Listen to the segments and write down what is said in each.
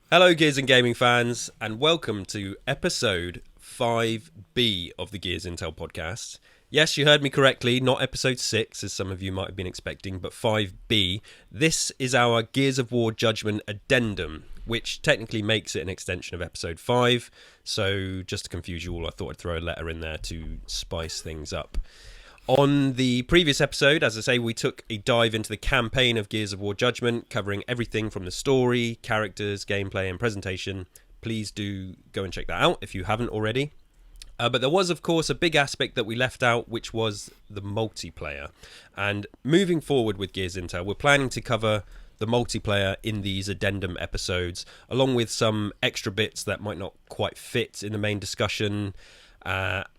Hello, Gears and Gaming fans, and welcome to episode 5B of the Gears Intel podcast. Yes, you heard me correctly, not episode 6, as some of you might have been expecting, but 5B. This is our Gears of War Judgment Addendum, which technically makes it an extension of episode 5. So, just to confuse you all, I thought I'd throw a letter in there to spice things up. On the previous episode, as I say, we took a dive into the campaign of Gears of War Judgment, covering everything from the story, characters, gameplay, and presentation. Please do go and check that out if you haven't already. But there was, of course, a big aspect that we left out, which was the multiplayer. And moving forward with Gears Intel, we're planning to cover the multiplayer in these addendum episodes, along with some extra bits that might not quite fit in the main discussion.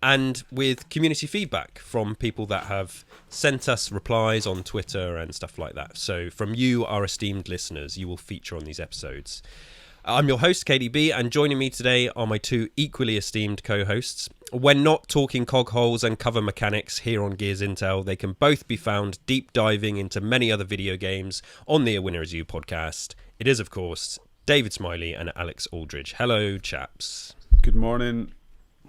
And with community feedback from people that have sent us replies on Twitter and stuff like that. So from you, our esteemed listeners, you will feature on these episodes. I'm your host, KDB, and joining me today are my two equally esteemed co-hosts. We're not talking cog holes and cover mechanics here on Gears Intel. They can both be found deep diving into many other video games on the A Winner Is You podcast. It is, of course, David Smiley and Alex Aldridge. Hello, chaps. Good morning.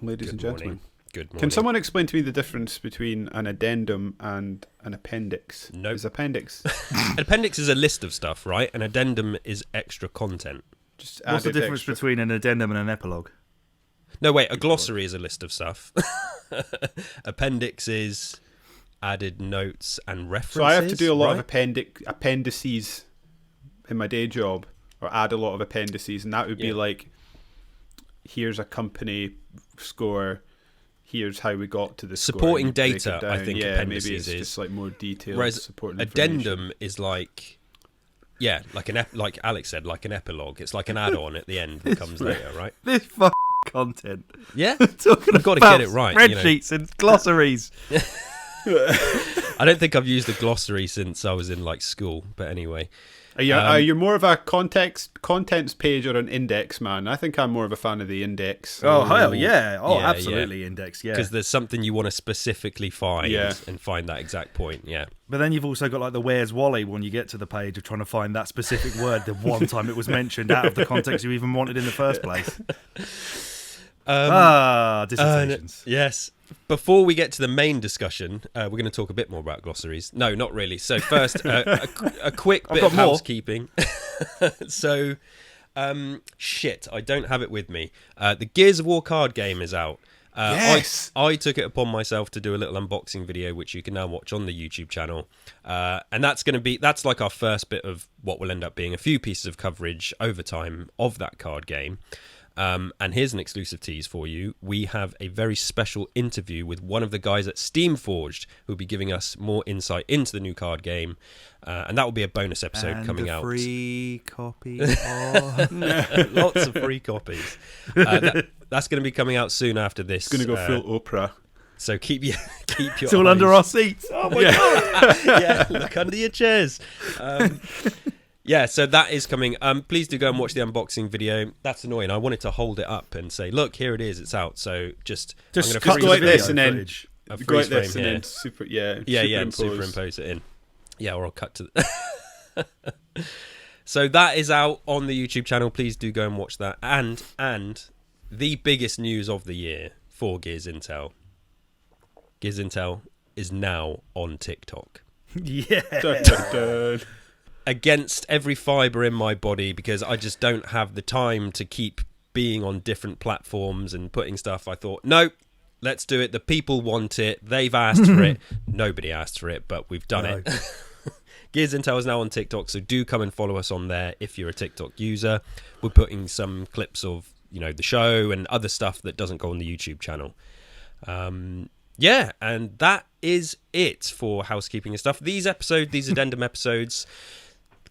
Ladies and gentlemen. Good morning. Can someone explain to me the difference between an addendum and an appendix? No. Is appendix An appendix is a list of stuff, right? An addendum is extra content. just What's the added difference extra? between an addendum and an epilogue? No, wait, a glossary is a list of stuff. Appendix is added notes and references. So I have to do a lot right? of appendices in my day job, or add a lot of appendices, and that would be Yeah. like, here's a company score, here's how we got to the Supporting score. and you break data, it I down. think Yeah, maybe appendices it's is. just like more detailed Whereas supporting information. addendum is like, yeah, like like Alex said, like an epilogue. It's like an add-on at the end that comes later, right? This fucking content. Yeah, Talking You've got to about get it right. You know. spreadsheets and glossaries. I don't think I've used a glossary since I was in like school, but anyway. Are you more of a contents page or an index man? I think I'm more of a fan of the index. Oh, hell yeah. Oh, Yeah, absolutely, index, yeah. Because there's something you want to specifically find Yeah. and find that exact point, yeah. But then you've also got like the Where's Wally when you get to the page of trying to find that specific word the one time it was mentioned out of the context you even wanted in the first place. Dissertations. Yes. Before we get to the main discussion, we're going to talk a bit more about glossaries. No, not really. So first, a quick bit of got more. housekeeping. So, I don't have it with me. The Gears of War card game is out. Yes! I took it upon myself to do a little unboxing video, which you can now watch on the YouTube channel. And that's like our first bit of what will end up being a few pieces of coverage over time of that card game. And here's an exclusive tease for you. We have a very special interview with one of the guys at Steamforged who'll be giving us more insight into the new card game. And that will be a bonus episode And coming a out. free copy of... Lots of free copies. That's going to be coming out soon after this. It's going to go full Oprah. So keep your It's all under our seats. Oh my god! Yeah, look under your chairs. Yeah, so that is coming. Please do go and watch the unboxing video. That's annoying. I wanted to hold it up and say, look, here it is. It's out. So just I'm gonna Just freeze go like the this video. and then footage. A go like freeze this frame and here. then And superimpose it in. Yeah, or I'll cut to the... So that is out on the YouTube channel. Please do go and watch that. And the biggest news of the year for Gears Intel. Gears Intel is now on TikTok. Yeah. Dun, dun, dun. Against every fibre in my body, because I just don't have the time to keep being on different platforms and putting stuff. I thought, no, let's do it. The people want it. They've asked for it. Nobody asked for it, but we've done it. Gears Intel is now on TikTok, so do come and follow us on there if you're a TikTok user. We're putting some clips of, the show and other stuff that doesn't go on the YouTube channel. Yeah, and that is it for housekeeping and stuff. These addendum episodes,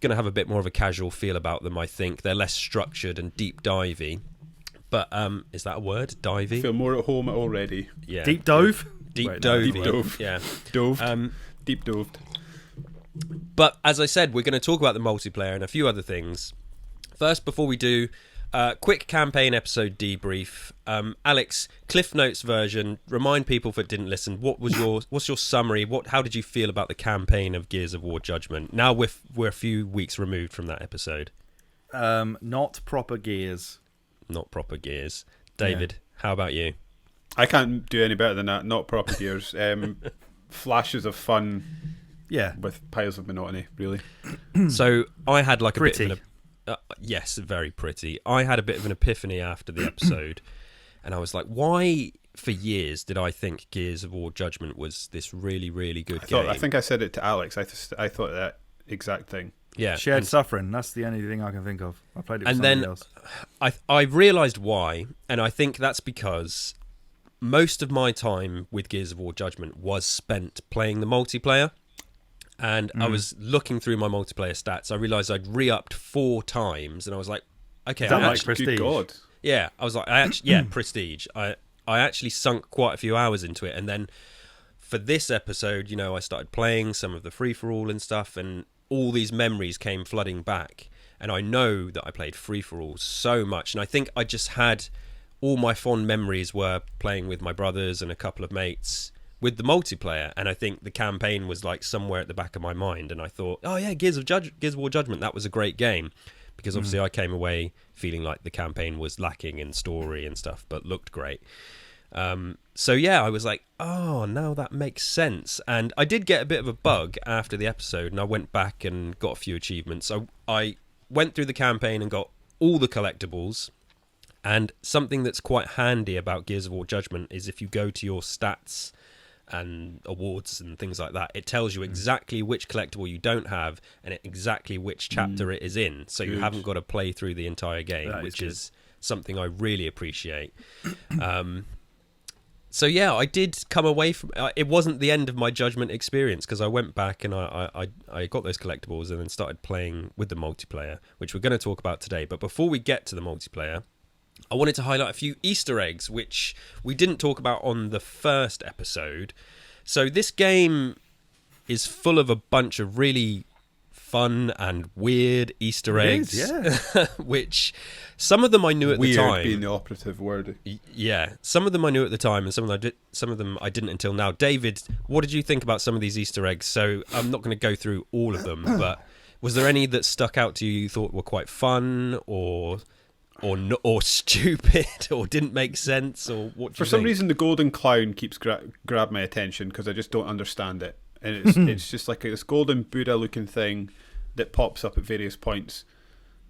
going to have a bit more of a casual feel about them, I think. They're less structured and deep divey. But is that a word? Divey? I feel more at home already. Yeah. Deep dove? Deep Wait, no, dovey. Deep dove. Yeah. Doved. Deep doved. But as I said, we're going to talk about the multiplayer and a few other things. First, before we do, quick campaign episode debrief. Alex, Cliff Notes version. Remind people that didn't listen. What's your summary? How did you feel about the campaign of Gears of War Judgment? Now we're a few weeks removed from that episode. Not proper Gears. Not proper Gears. David, how about you? I can't do any better than that. Not proper Gears. Flashes of fun. Yeah. With piles of monotony, really. So I had like a Pretty. bit of an... yes, very pretty. I had a bit of an epiphany after the episode, and I was like, why for years did I think Gears of War Judgment was this really, really good game? I think I said it to Alex. I thought that exact thing. Yeah, Shared suffering. That's the only thing I can think of. I played it with somebody else. I realised why, and I think that's because most of my time with Gears of War Judgment was spent playing the multiplayer. And I was looking through my multiplayer stats. I realised I'd re-upped 4 times, and I was like, okay, Is that like Prestige? Good God. Yeah, I was like, Prestige. I actually sunk quite a few hours into it, and then for this episode, I started playing some of the free-for-all and stuff, and all these memories came flooding back. And I know that I played free-for-all so much, and I think I just had all my fond memories were playing with my brothers and a couple of mates with the multiplayer, and I think the campaign was like somewhere at the back of my mind, and I thought, oh yeah, Gears of War Judgment, that was a great game, because obviously I came away feeling like the campaign was lacking in story and stuff, but looked great. So yeah, I was like, oh, now that makes sense. And I did get a bit of a bug after the episode, and I went back and got a few achievements. So I went through the campaign and got all the collectibles. And something that's quite handy about Gears of War Judgment is if you go to your stats and awards and things like that, it tells you exactly which collectible you don't have and exactly which chapter it is in, so you haven't got to play through the entire game, which is something I really appreciate. So yeah, I did come away from it wasn't the end of my Judgment experience, because I went back and I got those collectibles and then started playing with the multiplayer, which we're going to talk about today. But before we get to the multiplayer, I wanted to highlight a few Easter eggs, which we didn't talk about on the first episode. So this game is full of a bunch of really fun and weird Easter eggs, which some of them I knew at the time. Weird being the operative word. Yeah, some of them I knew at the time, and some of them I didn't until now. David, what did you think about some of these Easter eggs? So I'm not going to go through all of them, but was there any that stuck out to you thought were quite fun, or stupid, or didn't make sense, or what? For some reason, the golden clown keeps grab my attention, because I just don't understand it, and it's just like this golden Buddha-looking thing that pops up at various points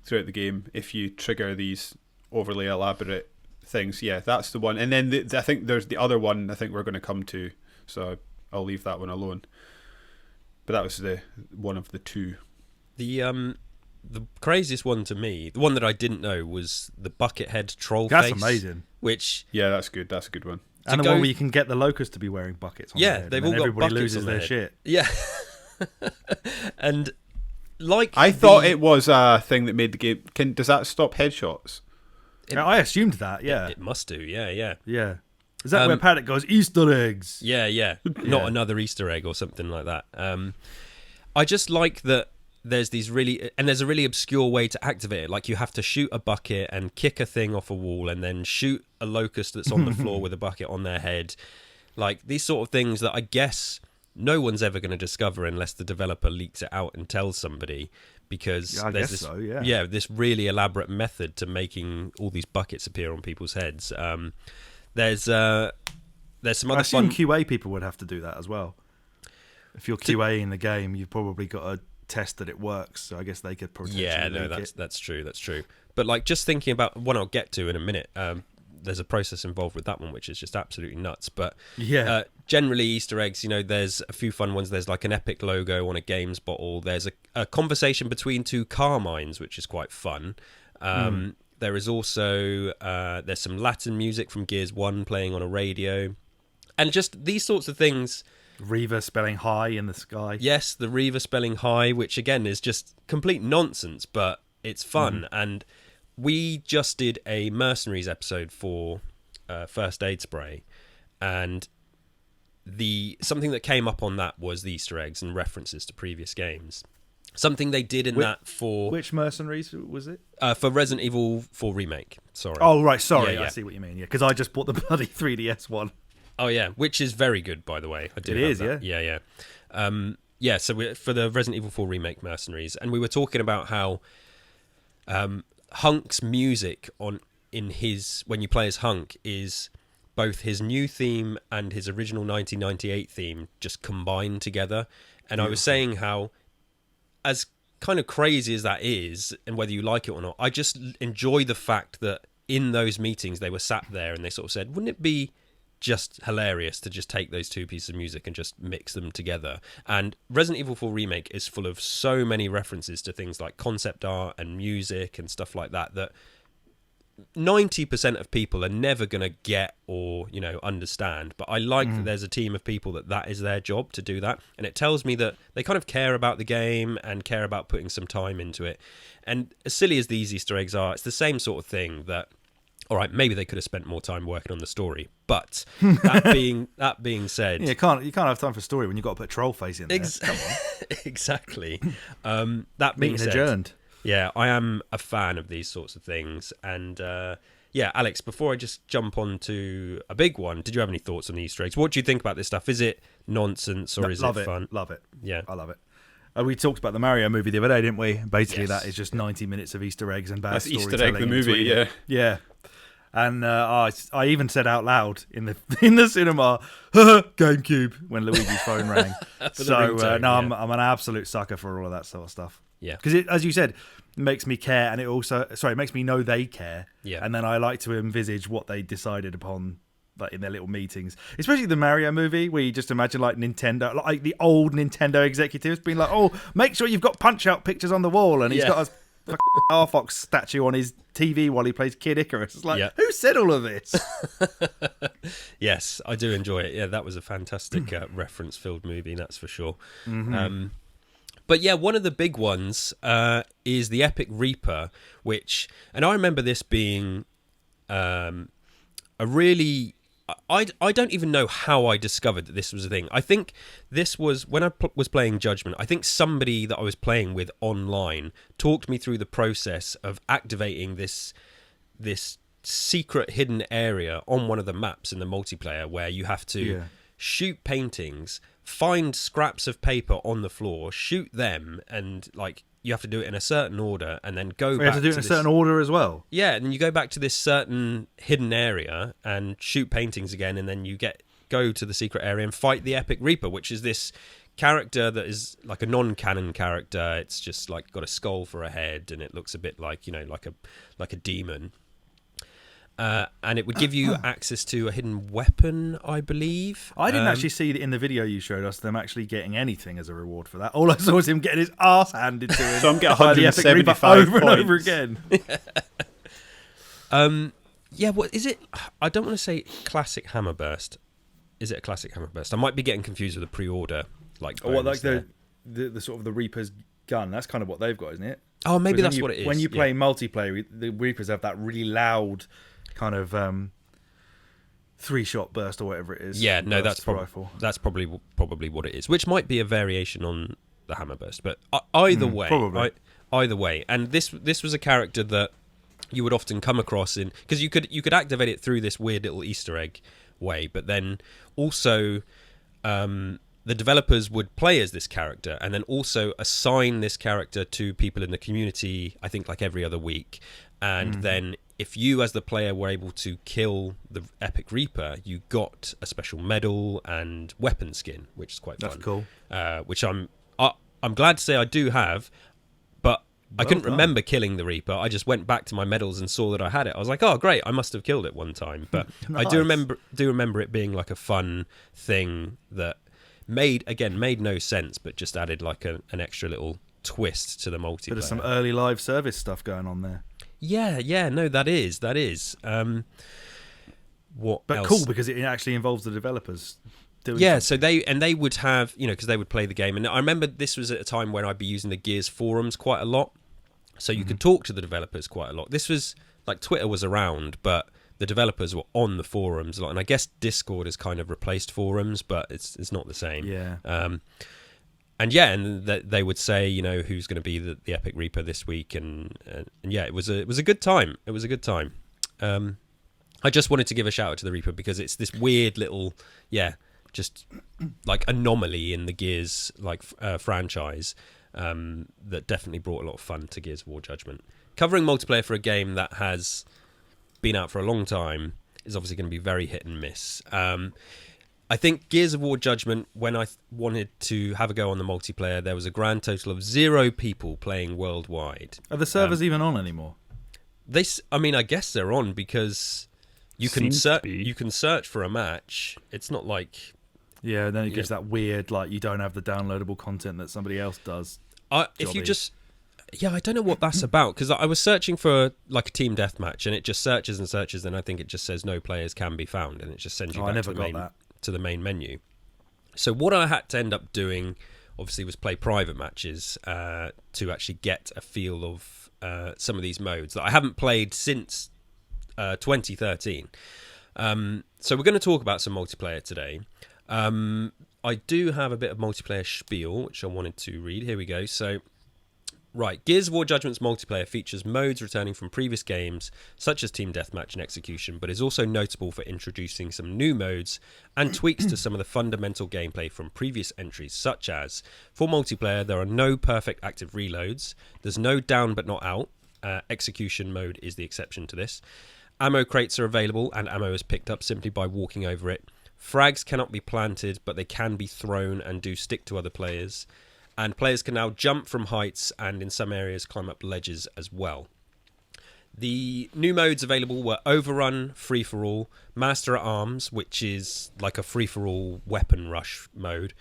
throughout the game if you trigger these overly elaborate things. Yeah, that's the one. And then I think there's the other one I think we're going to come to, so I'll leave that one alone. But that was the one of the two. The craziest one to me, the one that I didn't know, was the Buckethead troll That's face. That's amazing. Which that's good. That's a good one. And the one where you can get the locust to be wearing buckets on their head, they've all got everybody buckets loses on their head. shit. Yeah. And like I thought it was a thing that made the game. Does that stop headshots? I assumed that. Yeah, it must do. Yeah. Is that where Paddock goes Easter eggs? Yeah. Not another Easter egg or something like that. I just like that. There's a really obscure way to activate it. Like you have to shoot a bucket and kick a thing off a wall, and then shoot a locust that's on the floor with a bucket on their head. Like these sort of things that I guess no one's ever going to discover unless the developer leaks it out and tells somebody, because there's this really elaborate method to making all these buckets appear on people's heads. There's some other fun QA people would have to do that as well. If you're QAing the game, you've probably got to test that it works, so I guess they could potentially that's true. But like, just thinking about one I'll get to in a minute, there's a process involved with that one which is just absolutely nuts. But generally Easter eggs, there's a few fun ones. There's like an Epic logo on a games bottle. There's a conversation between two car mines, which is quite fun. There is also there's some Latin music from Gears 1 playing on a radio, and just these sorts of things. Reaver spelling high in the sky. Yes, the Reaver spelling high, which again is just complete nonsense, but it's fun. And we just did a Mercenaries episode for First Aid Spray, and something that came up on that was the Easter eggs and references to previous games. Something they did in that for... Which Mercenaries was it? For Resident Evil 4 Remake, sorry. Oh, right, sorry, I see what you mean, because I just bought the bloody 3DS one. Oh yeah, which is very good, by the way. It is, yeah. So for the Resident Evil 4 Remake Mercenaries, and we were talking about how Hunk's music in his when you play as Hunk is both his new theme and his original 1998 theme just combined together. And I was saying how, as kind of crazy as that is, and whether you like it or not, I just enjoy the fact that in those meetings they were sat there and they sort of said, wouldn't it be just hilarious to just take those two pieces of music and just mix them together? And Resident Evil 4 Remake is full of so many references to things like concept art and music and stuff like that 90% of people are never going to get or understand, but I like that there's a team of people that is their job to do that, and it tells me that they kind of care about the game and care about putting some time into it. And as silly as these Easter eggs are, it's the same sort of thing that, all right, maybe they could have spent more time working on the story, but that being said, you can't have time for story when you've got to put troll face in there. Exactly. That being said, adjourned. Yeah, I am a fan of these sorts of things. And Alex, before I just jump on to a big one, did you have any thoughts on the Easter eggs? What do you think about this stuff? Is it nonsense or is it fun? Love it. Yeah. I love it. We talked about the Mario movie the other day, didn't we? Basically, Yes. That is just 90 minutes of Easter eggs and bad That's storytelling. Easter egg the movie, yeah. Yeah. And I even said out loud in the cinema, GameCube, when Luigi's phone rang. I'm an absolute sucker for all of that sort of stuff. Yeah. Because as you said, it makes me care, and it makes me know they care. Yeah. And then I like to envisage what they decided upon, like in their little meetings, especially the Mario movie, where you just imagine like Nintendo, like the old Nintendo executives being like, "Oh, make sure you've got Punch-Out pictures on the wall," and he's got a Starfox statue on his TV while he plays Kid Icarus. It's like, who said all of this? Yes, I do enjoy it. Yeah, that was a fantastic reference-filled movie, that's for sure. Mm-hmm. But yeah, one of the big ones is the Epic Reaper, and I remember this being a really... I don't even know how I discovered that this was a thing. I think this was when I was playing Judgment. I think somebody that I was playing with online talked me through the process of activating this secret hidden area on one of the maps in the multiplayer, where you have to shoot paintings, find scraps of paper on the floor, shoot them, and like you have to do it in a certain order, and then go back. You have to do it in a certain order as well. Yeah, and you go back to this certain hidden area and shoot paintings again, and then you go to the secret area and fight the Epic Reaper, which is this character that is like a non-canon character. It's just like got a skull for a head, and it looks a bit like like a demon. And it would give you access to a hidden weapon, I believe. I didn't actually see in the video you showed us them actually getting anything as a reward for that. All I saw was him getting his ass handed to him. So I'm getting 175 over points. and over again. Yeah, what is it? I don't want to say classic Hammerburst. Is it a classic Hammerburst? I might be getting confused with the pre-order. Like the sort of the Reaper's gun. That's kind of what they've got, isn't it? Oh, maybe that's what it is. When you play multiplayer, the Reapers have that really loud kind of 3-shot burst or whatever it is. Yeah, no, that's probably what it is, which might be a variation on the Hammerburst. But either way, and this was a character that you would often come across in, because you could activate it through this weird little Easter egg way, but then also the developers would play as this character and then also assign this character to people in the community, I think like every other week, and then if you as the player were able to kill the Epic Reaper, you got a special medal and weapon skin, which is quite fun. That's cool. Which I'm glad to say I do have, but I couldn't remember killing the Reaper. I just went back to my medals and saw that I had it. I was like, oh great, I must have killed it one time. But Nice. I do remember it being like a fun thing that made no sense, but just added like an extra little twist to the multiplayer. There's some early live service stuff going on there. Yeah, no, that is. What but else? Cool, because it actually involves the developers doing something. So they would have, because they would play the game. And I remember this was at a time when I'd be using the Gears forums quite a lot. So you could talk to the developers quite a lot. This was, like, Twitter was around, but the developers were on the forums a lot. And I guess Discord has kind of replaced forums, but it's not the same. Yeah. And they would say, who's going to be the Epic Reaper this week, and yeah, it was a good time. It was a good time. I just wanted to give a shout out to the Reaper because it's this weird little, just like anomaly in the Gears franchise that definitely brought a lot of fun to Gears of War Judgment. covering multiplayer for a game that has been out for a long time is obviously going to be very hit and miss. I think Gears of War Judgment, when I wanted to have a go on the multiplayer, there was a grand total of 0 people playing worldwide. Are the servers even on anymore? I guess they're on because you can search for a match. It's not like... Yeah, and then it gives that weird, like, you don't have the downloadable content that somebody else does. If you just... Yeah, I don't know what that's about, because I was searching for like a team deathmatch, and it just searches and searches, and I think it just says no players can be found, and it just sends you back to the main menu. So what I had to end up doing, obviously, was play private matches to actually get a feel of some of these modes that I haven't played since 2013. So we're going to talk about some multiplayer today. I do have a bit of multiplayer spiel, which I wanted to read. Here we go. So... Right, Gears of War Judgment's multiplayer features modes returning from previous games, such as Team Deathmatch and Execution, but is also notable for introducing some new modes and tweaks to some of the fundamental gameplay from previous entries, such as, for multiplayer, there are no perfect active reloads, there's no down but not out, Execution mode is the exception to this, ammo crates are available and ammo is picked up simply by walking over it, frags cannot be planted but they can be thrown and do stick to other players, and players can now jump from heights and in some areas climb up ledges as well. The new modes available were Overrun, Free For All, Master at Arms, which is like a free for all weapon rush mode,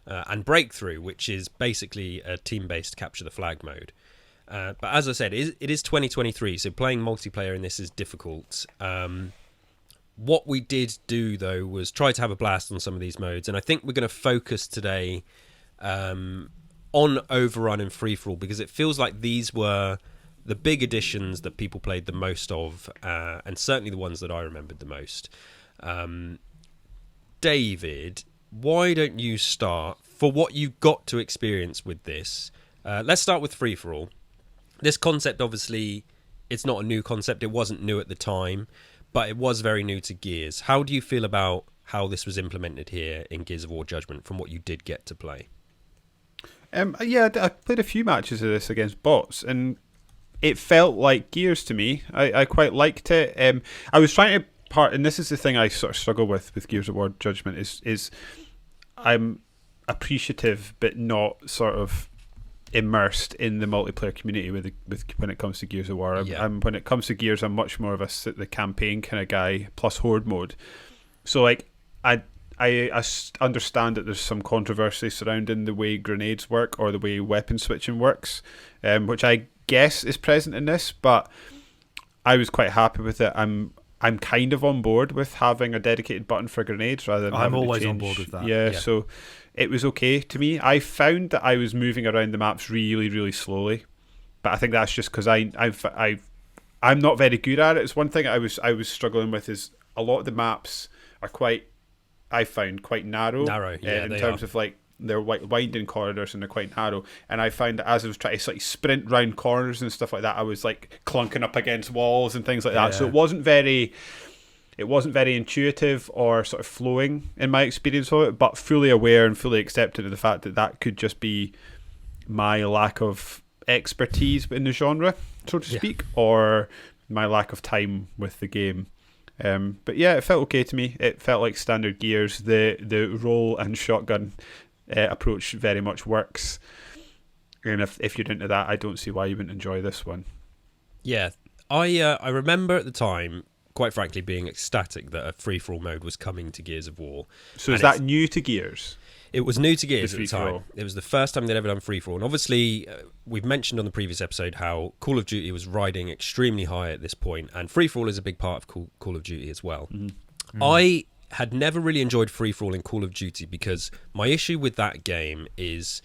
and Breakthrough, which is basically a team-based capture the flag mode. But as I said, it is 2023, so playing multiplayer in this is difficult. What we did do, though, was try to have a blast on some of these modes, and I think we're going to focus today on Overrun and Free For All, because it feels like these were the big additions that people played the most of, and certainly the ones that I remembered the most. David, why don't you start for what you got to experience with this? Let's start with Free For All. This concept, obviously, it's not a new concept. It wasn't new at the time, but it was very new to Gears. How do you feel about how this was implemented here in Gears of War Judgment from what you did get to play? I played a few matches of this against bots, and it felt like Gears to me. I quite liked it. I was trying to and this is the thing I sort of struggle with Gears of War Judgment is I'm appreciative but not sort of immersed in the multiplayer community with when it comes to Gears of War. When it comes to Gears, I'm much more of the campaign kind of guy plus horde mode. So like I understand that there's some controversy surrounding the way grenades work or the way weapon switching works, which I guess is present in this, but I was quite happy with it. I'm kind of on board with having a dedicated button for grenades rather than I'm always on board with that. Yeah, so it was okay to me. I found that I was moving around the maps really, really slowly, but I think that's just because I'm not very good at it. It's one thing I was struggling with is a lot of the maps are quite narrow. In terms of like they're winding corridors and they're quite narrow. And I found that as I was trying to like sprint round corners and stuff like that, I was like clunking up against walls and things like that. So it wasn't very intuitive or sort of flowing in my experience of it. But fully aware and fully accepted of the fact that could just be my lack of expertise in the genre, so to speak, or my lack of time with the game. But yeah, it felt okay to me. It felt like standard Gears. The roll and shotgun approach very much works. And if you're into that, I don't see why you wouldn't enjoy this one. Yeah, I remember at the time, quite frankly, being ecstatic that a free-for-all mode was coming to Gears of War. So is that new to Gears? It was new to Gears at the time. It was the first time they'd ever done free-for-all. And obviously, we've mentioned on the previous episode how Call of Duty was riding extremely high at this point, and free-for-all is a big part of Call of Duty as well. Mm-hmm. I had never really enjoyed free-for-all in Call of Duty because my issue with that game is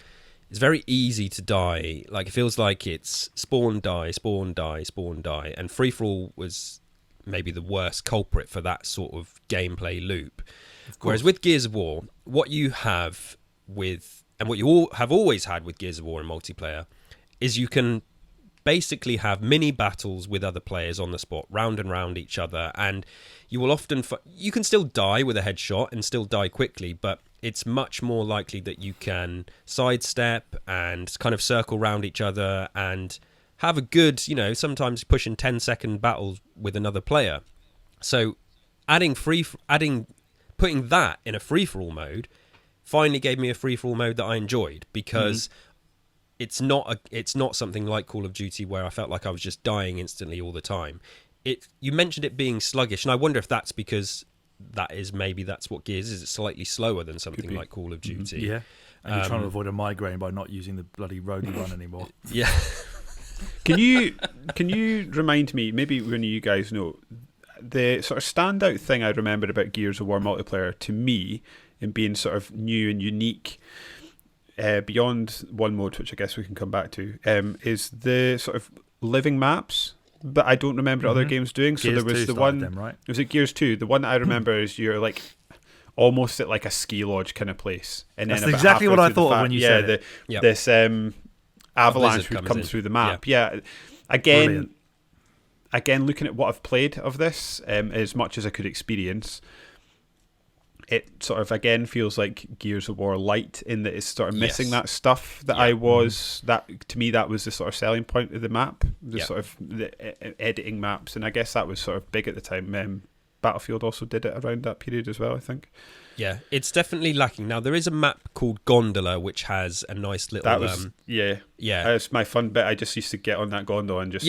it's very easy to die. Like, it feels like it's spawn, die, spawn, die, spawn, die. And free-for-all was maybe the worst culprit for that sort of gameplay loop. Whereas with Gears of War, what you have with, and what you all have always had with Gears of War in multiplayer, is you can basically have mini battles with other players on the spot, round and round each other, and you will often you can still die with a headshot and still die quickly, but it's much more likely that you can sidestep and kind of circle round each other and have a good, sometimes pushing 10-second battles with another player. So putting that in a free-for-all mode finally gave me a free-for-all mode that I enjoyed, because it's not something like Call of Duty where I felt like I was just dying instantly all the time. You mentioned it being sluggish, and I wonder if that's because that's what Gears is. It's slightly slower than something like Call of Duty. Yeah, and you're trying to avoid a migraine by not using the bloody roadie one anymore. Yeah. Can you remind me, maybe when you guys know, the sort of standout thing I remembered about Gears of War multiplayer to me, in being sort of new and unique, beyond one mode, which I guess we can come back to, is the sort of living maps that I don't remember other games doing. So Gears there was 2 the one, them, right? Was it Gears 2? The one that I remember is you're like almost at like a ski lodge kind of place, and That's then about exactly what I halfway through thought of when you said it. This avalanche would come through the map. Yeah, again, looking at what I've played of this, as much as I could experience, it sort of again feels like Gears of War Light, in that it's sort of missing that stuff that that to me that was the sort of selling point of the map, sort of the editing maps, and I guess that was sort of big at the time. Battlefield also did it around that period as well, I think. Yeah, it's definitely lacking. Now there is a map called Gondola which has a nice little. That was that's my fun bit. I just used to get on that gondola and just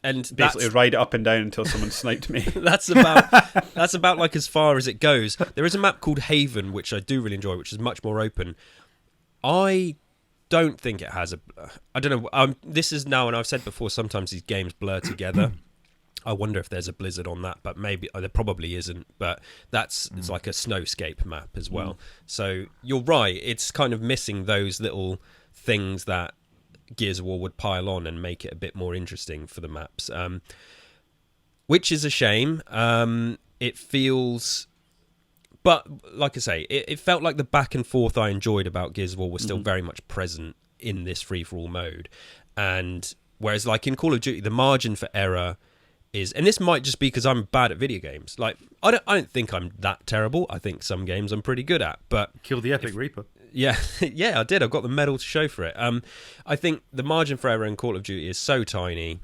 and basically ride it up and down until someone sniped me. that's about like as far as it goes. There is a map called Haven which I do really enjoy, which is much more open. I don't think it has I don't know. This is now, and I've said before, sometimes these games blur together. I wonder if there's a Blizzard on that, but maybe there probably isn't. But it's like a snowscape map as well. So you're right; it's kind of missing those little things that Gears of War would pile on and make it a bit more interesting for the maps, which is a shame. It feels, but like I say, it felt like the back and forth I enjoyed about Gears of War was still very much present in this free-for-all mode, and whereas like in Call of Duty, the margin for error is, and this might just be because I'm bad at video games. Like I don't think I'm that terrible. I think some games I'm pretty good at. But Kill the Epic Reaper. Yeah, yeah, I did. I've got the medal to show for it. I think the margin for error in Call of Duty is so tiny.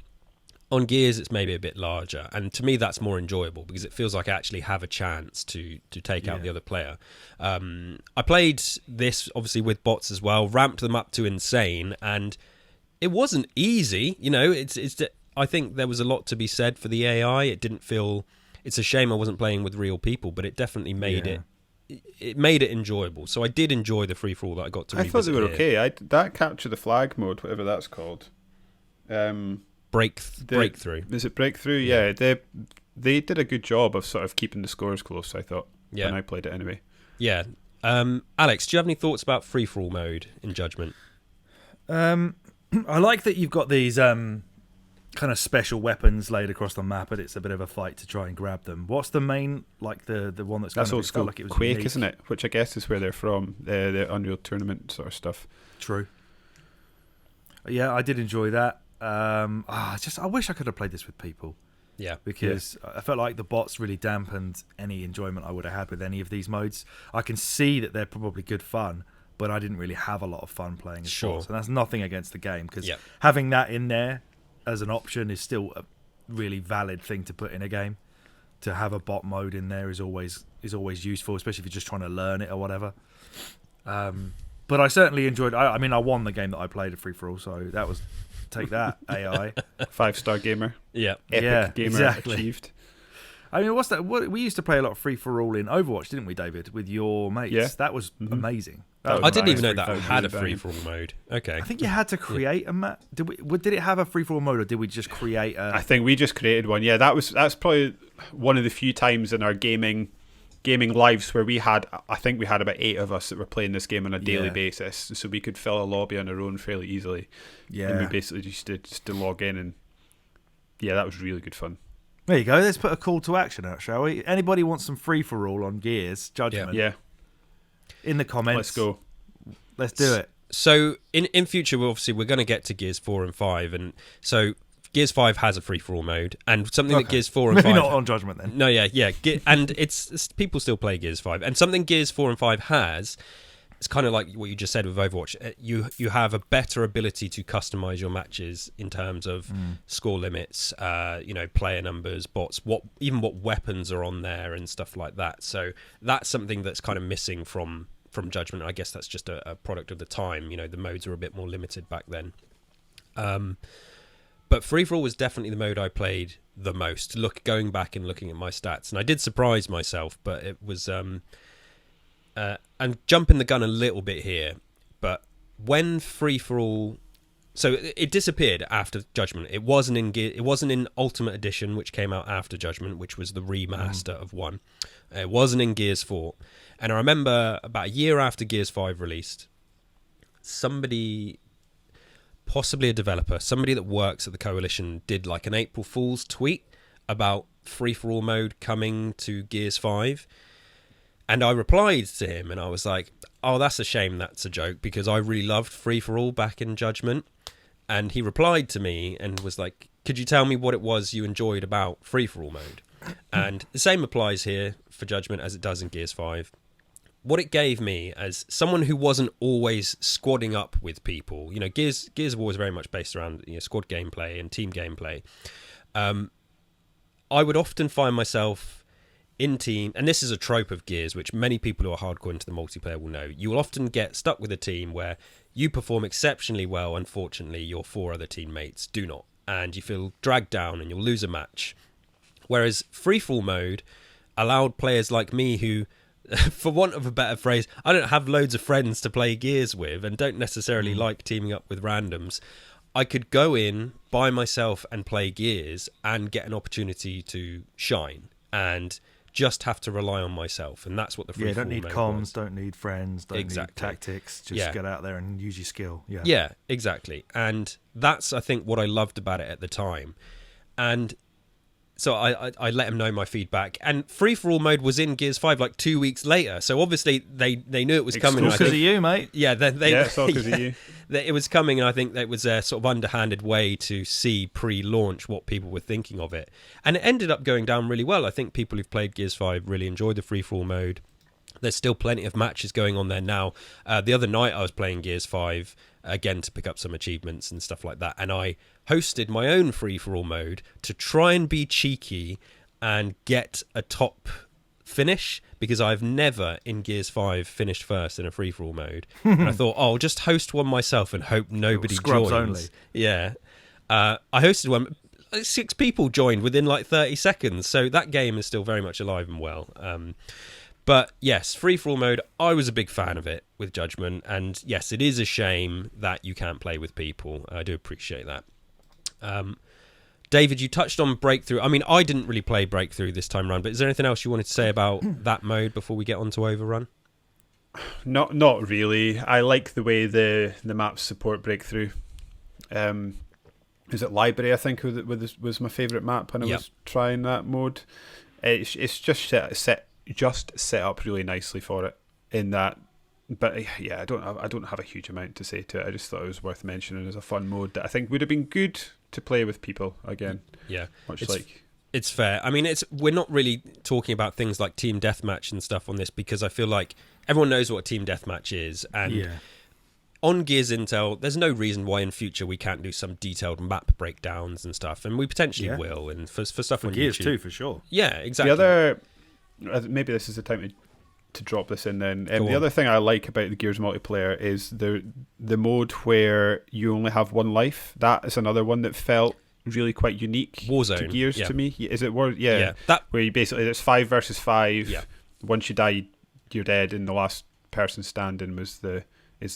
On Gears, it's maybe a bit larger, and to me, that's more enjoyable because it feels like I actually have a chance to take out the other player. I played this obviously with bots as well, ramped them up to insane, and it wasn't easy. I think there was a lot to be said for the AI. It didn't feel. It's a shame I wasn't playing with real people, but it definitely made it. It made it enjoyable. So I did enjoy the free for all that I got to. I thought they were okay. That capture the flag mode, whatever that's called. Breakthrough. Is it breakthrough? Yeah, they did a good job of sort of keeping the scores close, I thought. When I played it anyway. Yeah. Alex, do you have any thoughts about free for all mode in Judgment? I like that you've got these kind of special weapons laid across the map, and it's a bit of a fight to try and grab them. What's the main, like the one that's old school like it was Quake, unique? isn't it? Which I guess is where they're from, the Unreal Tournament sort of stuff. True. Yeah, I did enjoy that. I wish I could have played this with people. Yeah, because I felt like the bots really dampened any enjoyment I would have had with any of these modes. I can see that they're probably good fun, but I didn't really have a lot of fun playing as bots, and that's nothing against the game, because having that in there as an option is still a really valid thing to put in a game. To have a bot mode in there is always useful, especially if you're just trying to learn it or whatever. But I certainly enjoyed. I mean, I won the game that I played at free for all, so that was take that AI 5-star gamer. Yeah, epic gamer achieved. I mean, what's that? We used to play a lot of free for all in Overwatch, didn't we, David? With your mates. Yeah. That was amazing. I didn't even know that had a free for all mode. Okay, I think you had to create a map. Did it have a free for all mode, or did we just create a? I think we just created one. Yeah, that's probably one of the few times in our gaming lives where I think we had about 8 of us that were playing this game on a daily basis, so we could fill a lobby on our own fairly easily. Yeah, and we basically just to log in, and that was really good fun. There you go. Let's put a call to action out, shall we? Anybody want some free for all on Gears Judgment? Yeah. In the comments. Let's go. Let's do it. So in future, we're going to get to Gears 4 and 5, and so Gears 5 has a free for all mode, and something that Gears 4 and 5 maybe not on Judgment then. No, yeah, and it's people still play Gears 5, and something Gears 4 and 5 has it's kind of like what you just said with Overwatch. You have a better ability to customize your matches in terms of score limits, player numbers, bots, what weapons are on there and stuff like that. So that's something that's kind of missing from Judgment. I guess that's just a product of the time. The modes are a bit more limited back then. But Free For All was definitely the mode I played the most. Going back and looking at my stats, and I did surprise myself, but it was and jumping the gun a little bit here, but when Free For All, so it disappeared after Judgment. It wasn't in Ultimate Edition, which came out after Judgment, which was the remaster of 1. It wasn't in Gears 4, and I remember about a year after Gears 5 released, somebody, possibly a developer, somebody that works at the Coalition, did like an April Fool's tweet about Free For All mode coming to Gears 5. And I replied to him and I was like, oh, that's a shame that's a joke, because I really loved Free For All back in Judgment. And he replied to me and was like, could you tell me what it was you enjoyed about Free For All mode? And the same applies here for Judgment as it does in Gears 5. What it gave me as someone who wasn't always squadding up with people, Gears of War was very much based around squad gameplay and team gameplay. I would often find myself in team, and this is a trope of Gears, which many people who are hardcore into the multiplayer will know. You will often get stuck with a team where you perform exceptionally well. Unfortunately, your 4 other teammates do not, and you feel dragged down and you'll lose a match. Whereas Free For All mode allowed players like me who, for want of a better phrase, I don't have loads of friends to play Gears with and don't necessarily like teaming up with randoms. I could go in by myself and play Gears and get an opportunity to shine and just have to rely on myself. And that's what the Free For All don't need mode comms, was. Don't need friends, don't need tactics. Just get out there and use your skill. Yeah, exactly. And that's, I think, what I loved about it at the time. And so I let him know my feedback, and Free For All mode was in Gears 5 like 2 weeks later. So obviously they knew it was coming. It's because of you, mate. Yeah, it's all because of you. It was coming, and I think that was a sort of underhanded way to see pre-launch what people were thinking of it, and it ended up going down really well. I think people who've played Gears 5 really enjoyed the Free For All mode. There's still plenty of matches going on there now. The other night I was playing Gears 5 again to pick up some achievements and stuff like that, and I hosted my own Free For All mode to try and be cheeky and get a top finish, because I've never in Gears 5 finished first in a Free For All mode. And I thought, I'll just host one myself and hope nobody Scrubs joins. Only. Yeah. I hosted one. 6 people joined within like 30 seconds, so that game is still very much alive and well. But yes, Free For All mode, I was a big fan of it with Judgment, and yes, it is a shame that you can't play with people. I do appreciate that. David, you touched on Breakthrough. I mean, I didn't really play Breakthrough this time around, but is there anything else you wanted to say about that mode before we get on to Overrun? Not really. I like the way the maps support Breakthrough. Is it Library, I think, was my favourite map when I was trying that mode. It's just set up really nicely for it in that. But yeah, I don't have a huge amount to say to it. I just thought it was worth mentioning as a fun mode that I think would have been good to play with people again. Yeah, it's fair. I mean, we're not really talking about things like team deathmatch and stuff on this, because I feel like everyone knows what a team deathmatch is, and on Gears Intel, there's no reason why in future we can't do some detailed map breakdowns and stuff, and we potentially will, and for stuff on Gears YouTube too, for sure. Yeah, exactly. The other, maybe this is the time to drop this in then. The other thing I like about the Gears multiplayer is the mode where you only have one life. That is another one that felt really quite unique Warzone, to Gears to me. Is it War? Yeah. That, where you basically, it's 5 versus 5. Yeah. Once you die, you're dead, and the last person standing is the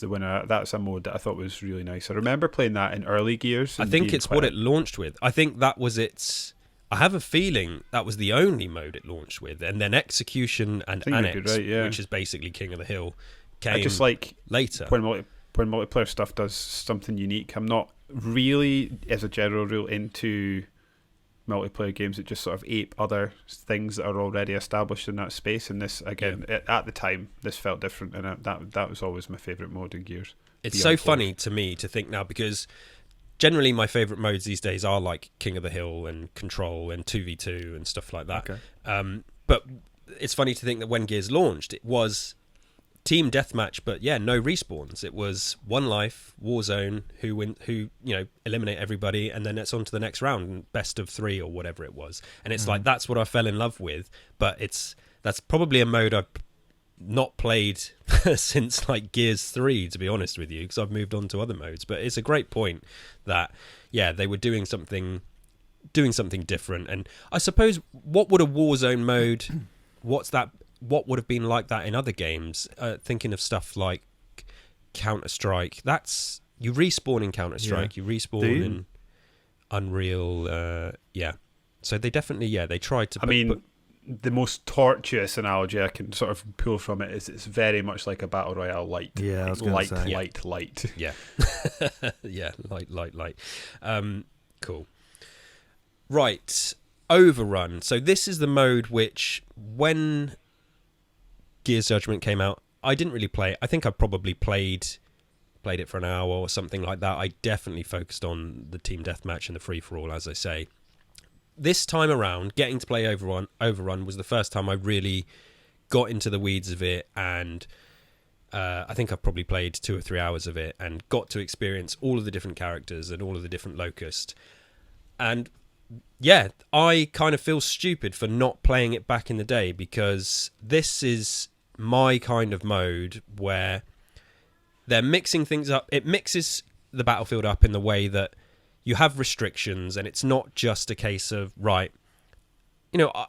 winner. That's a mode that I thought was really nice. I remember playing that in early Gears. I think it's what it launched with. I think that was its... I have a feeling that was the only mode it launched with, and then Execution and Annex, which is basically King of the Hill, came I just like later. When multiplayer stuff does something unique. I'm not really, as a general rule, into multiplayer games that just sort of ape other things that are already established in that space. And this, again, at the time, this felt different, and that was always my favourite mode in Gears. It's so funny to me to think now, because generally my favourite modes these days are like King of the Hill and Control and 2v2 and stuff like that. Okay. But it's funny to think that when Gears launched, it was team deathmatch, but yeah, no respawns. It was one life, Warzone, who eliminate everybody, and then it's on to the next round, best of 3 or whatever it was. And it's like, that's what I fell in love with, but that's probably a mode I've not played since like Gears 3, to be honest with you, because I've moved on to other modes. But it's a great point that, yeah, they were doing something different. And I suppose, what would a Warzone mode, what would have been like that in other games? Thinking of stuff like Counter-Strike, that's, you respawn in Counter-Strike, you respawn in Unreal, so they definitely, they tried to the most tortuous analogy I can sort of pull from it is it's very much like a battle royale light. Yeah, I was going to say. Light. Yeah. Yeah, light. Cool. Right, Overrun. So this is the mode which, when Gears Judgment came out, I didn't really play it. I think I probably played it for an hour or something like that. I definitely focused on the team deathmatch and the free-for-all, as I say. This time around, getting to play Overrun was the first time I really got into the weeds of it, and I think I've probably played 2 or 3 hours of it and got to experience all of the different characters and all of the different locusts. And yeah, I kind of feel stupid for not playing it back in the day, because this is my kind of mode where they're mixing things up. It mixes the battlefield up in the way that you have restrictions, and it's not just a case of, right,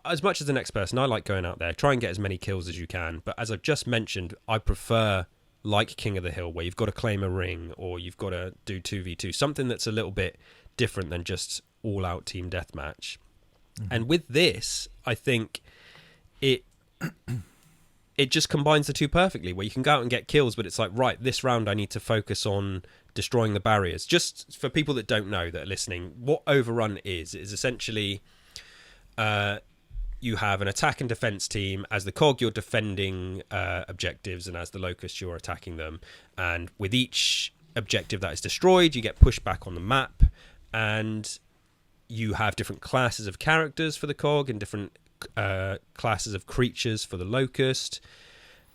as much as the next person, I like going out there, try and get as many kills as you can. But as I've just mentioned, I prefer, like King of the Hill, where you've got to claim a ring, or you've got to do 2v2, something that's a little bit different than just all-out team deathmatch. And with this, I think it just combines the two perfectly, where you can go out and get kills, but it's like, right, this round I need to focus on destroying the barriers. Just for people that don't know, that are listening, what Overrun is essentially, you have an attack and defense team. As the cog, you're defending objectives, and as the locust, you're attacking them. And with each objective that is destroyed, you get pushed back on the map, and you have different classes of characters for the cog and different classes of creatures for the locust.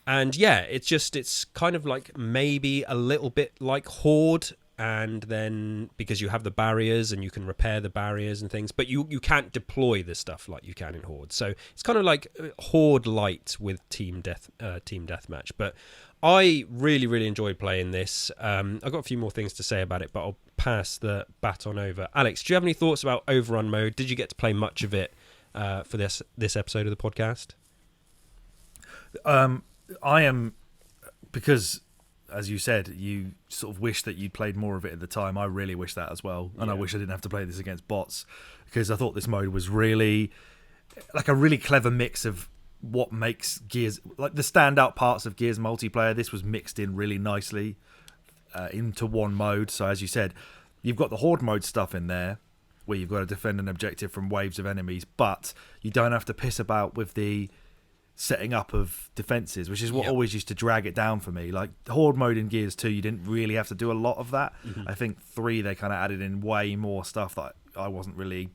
And yeah, it's kind of like maybe a little bit like Horde, and then because you have the barriers and you can repair the barriers and things, but you can't deploy the stuff like you can in Horde. So it's kind of like Horde light with team deathmatch. But I really, really enjoyed playing this. I've got a few more things to say about it, but I'll pass the baton over. Alex, do you have any thoughts about Overrun mode? Did you get to play much of it for this episode of the podcast? I am, because, as you said, you sort of wish that you'd played more of it at the time. I really wish that as well. And I wish I didn't have to play this against bots, because I thought this mode was really like a really clever mix of what makes Gears, like the standout parts of Gears multiplayer. This was mixed in really nicely into one mode. So as you said, you've got the Horde mode stuff in there, where you've got to defend an objective from waves of enemies, but you don't have to piss about with the setting up of defenses, which is what always used to drag it down for me. Like Horde mode in Gears 2, you didn't really have to do a lot of that. I think 3, they kind of added in way more stuff that I wasn't really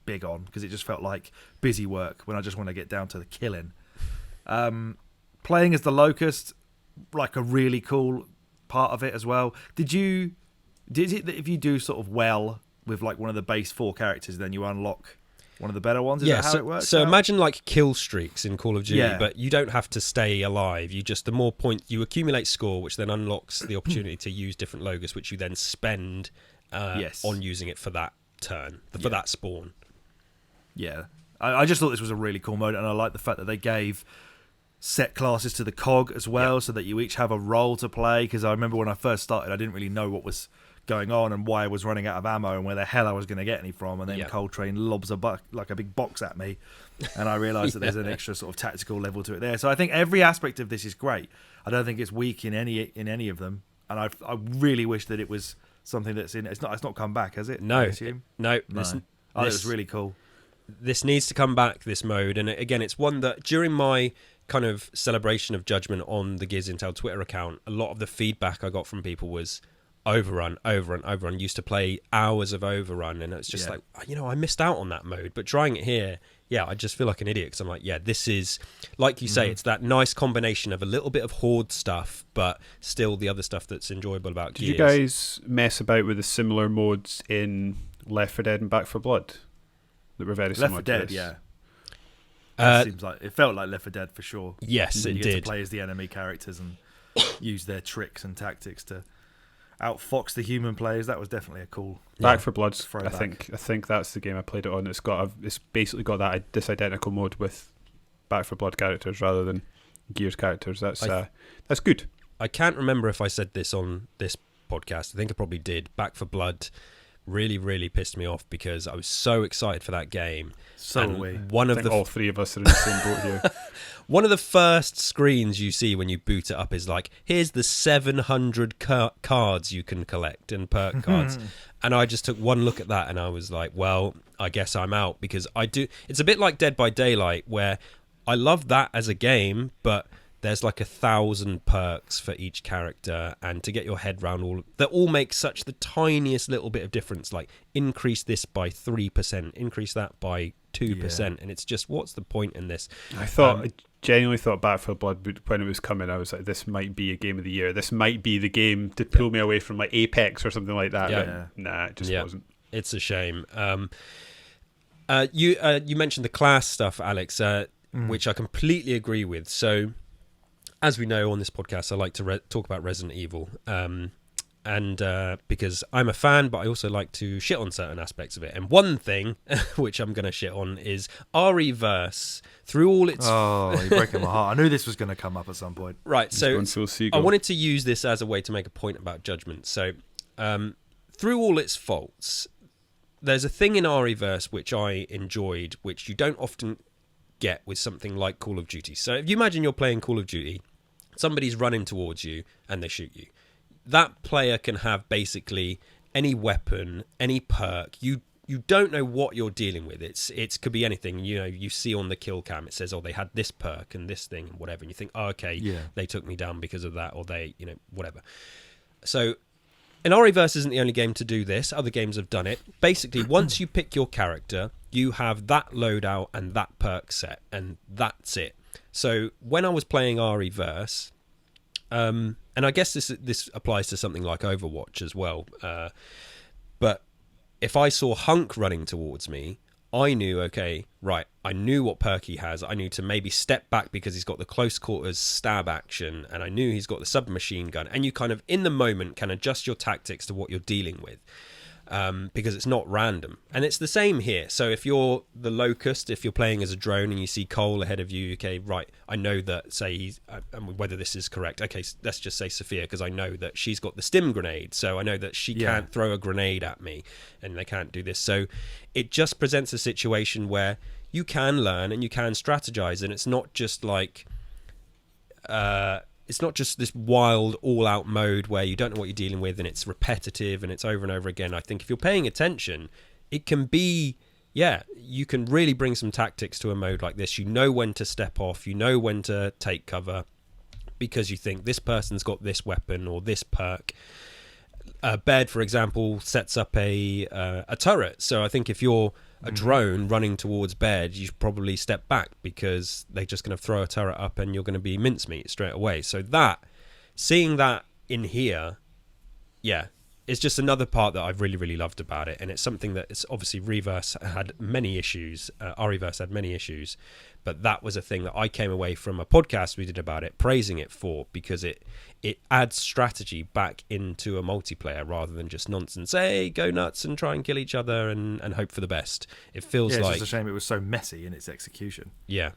big on, because it just felt like busy work when I just want to get down to the killing. Playing as the Locust, like a really cool part of it as well. Did it if you do sort of well with like one of the base 4 characters, then you unlock one of the better ones? Is that how it works? So imagine like kill streaks in Call of Duty, but you don't have to stay alive. The more points you accumulate score, which then unlocks the opportunity to use different logos, which you then spend on using it for that turn, for that spawn. Yeah, I just thought this was a really cool mode, and I like the fact that they gave set classes to the cog as well, so that you each have a role to play. Because I remember when I first started, I didn't really know what was going on and why I was running out of ammo and where the hell I was going to get any from, and then Coltrane lobs like a big box at me, and I realised that there's an extra sort of tactical level to it there. So I think every aspect of this is great. I don't think it's weak in any of them, and I really wish that it was something that's in. It's not come back, has it? No, I assume? No. It was really cool. This needs to come back, this mode, and again, it's one that during my kind of celebration of Judgment on the Gears Intel Twitter account, a lot of the feedback I got from people was Overrun. Used to play hours of Overrun, and it's just like, I missed out on that mode. But trying it here, I just feel like an idiot because I'm like, this is, like you say, it's that nice combination of a little bit of Horde stuff, but still the other stuff that's enjoyable about Gears. Did you guys mess about with the similar modes in Left 4 Dead and Back 4 Blood that were very similar Left 4 to Dead, this? yeah. Seems like it felt like Left 4 Dead for sure. Yes, it you did. get to play as the enemy characters and use their tricks and tactics to outfox the human players. That was definitely a cool Back 4 Blood. throwback. I think that's the game I played it on. It's basically got this identical mode with Back 4 Blood characters rather than Gears characters. That's good. I can't remember if I said this on this podcast. I think I probably did. Back 4 Blood really, really pissed me off because I was so excited for that game. So and are we. One I of think the all three of us are in the same boat here. One of the first screens you see when you boot it up is like, here's the 700 cards you can collect and perk cards. And I just took one look at that and I was like, well, I guess I'm out because it's a bit like Dead by Daylight where I love that as a game, but there's like 1,000 perks for each character, and to get your head around that all make such the tiniest little bit of difference, like increase this by 3%, increase that by 2%, and it's just, what's the point in this? I genuinely thought Back 4 Blood, when it was coming, I was like, this might be a game of the year. This might be the game to pull me away from like Apex or something like that. But nah, it just wasn't. It's a shame. You mentioned the class stuff, Alex, which I completely agree with. So, as we know on this podcast, I like to talk about Resident Evil, and because I'm a fan, but I also like to shit on certain aspects of it. And one thing, which I'm going to shit on, is RE-verse. Through all its... Oh, you're breaking my heart. I knew this was going to come up at some point. Right, so I I wanted to use this as a way to make a point about Judgment. So, through all its faults, there's a thing in RE-verse which I enjoyed, which you don't often get with something like Call of Duty. So if you imagine you're playing Call of Duty, somebody's running towards you and they shoot you. That player can have basically any weapon, any perk. You don't know what you're dealing with. It could be anything. You know, you see on the kill cam, it says, oh, they had this perk and this thing and whatever. And you think, oh, okay, they took me down because of that, or they, whatever. So, and RE-verse isn't the only game to do this. Other games have done it. Basically, once you pick your character, you have that loadout and that perk set, and that's it. So when I was playing RE-verse, and I guess this applies to something like Overwatch as well, but if I saw Hunk running towards me, I knew, okay, right, I knew what perk he has. I knew to maybe step back because he's got the close quarters stab action, and I knew he's got the submachine gun. And you kind of, in the moment, can adjust your tactics to what you're dealing with, because it's not random. And it's the same here. So if you're the Locust, if you're playing as a drone and you see Cole ahead of you, okay, right, I know that, say, he's, whether this is correct, okay, let's just say Sophia, because I know that she's got the stim grenade, so I know that she can't throw a grenade at me, and they can't do this. So it just presents a situation where you can learn and you can strategize, and it's not just like... it's not just this wild, all-out mode where you don't know what you're dealing with and it's repetitive and it's over and over again. I think if you're paying attention, it can be, you can really bring some tactics to a mode like this. You know when to step off, you know when to take cover, because you think this person's got this weapon or this perk. Bed, for example, sets up a turret. So I think if you're a drone running towards Bed, you should probably step back because they're just going to throw a turret up and you're going to be mincemeat straight away. So seeing that in here, it's just another part that I've really, really loved about it. And it's something that it's obviously RE-verse had many issues. RE-verse had many issues, but that was a thing that I came away from a podcast we did about it, praising it for, because it adds strategy back into a multiplayer rather than just nonsense. Hey, go nuts and try and kill each other and hope for the best. It feels it's like... just a shame it was so messy in its execution. Yeah.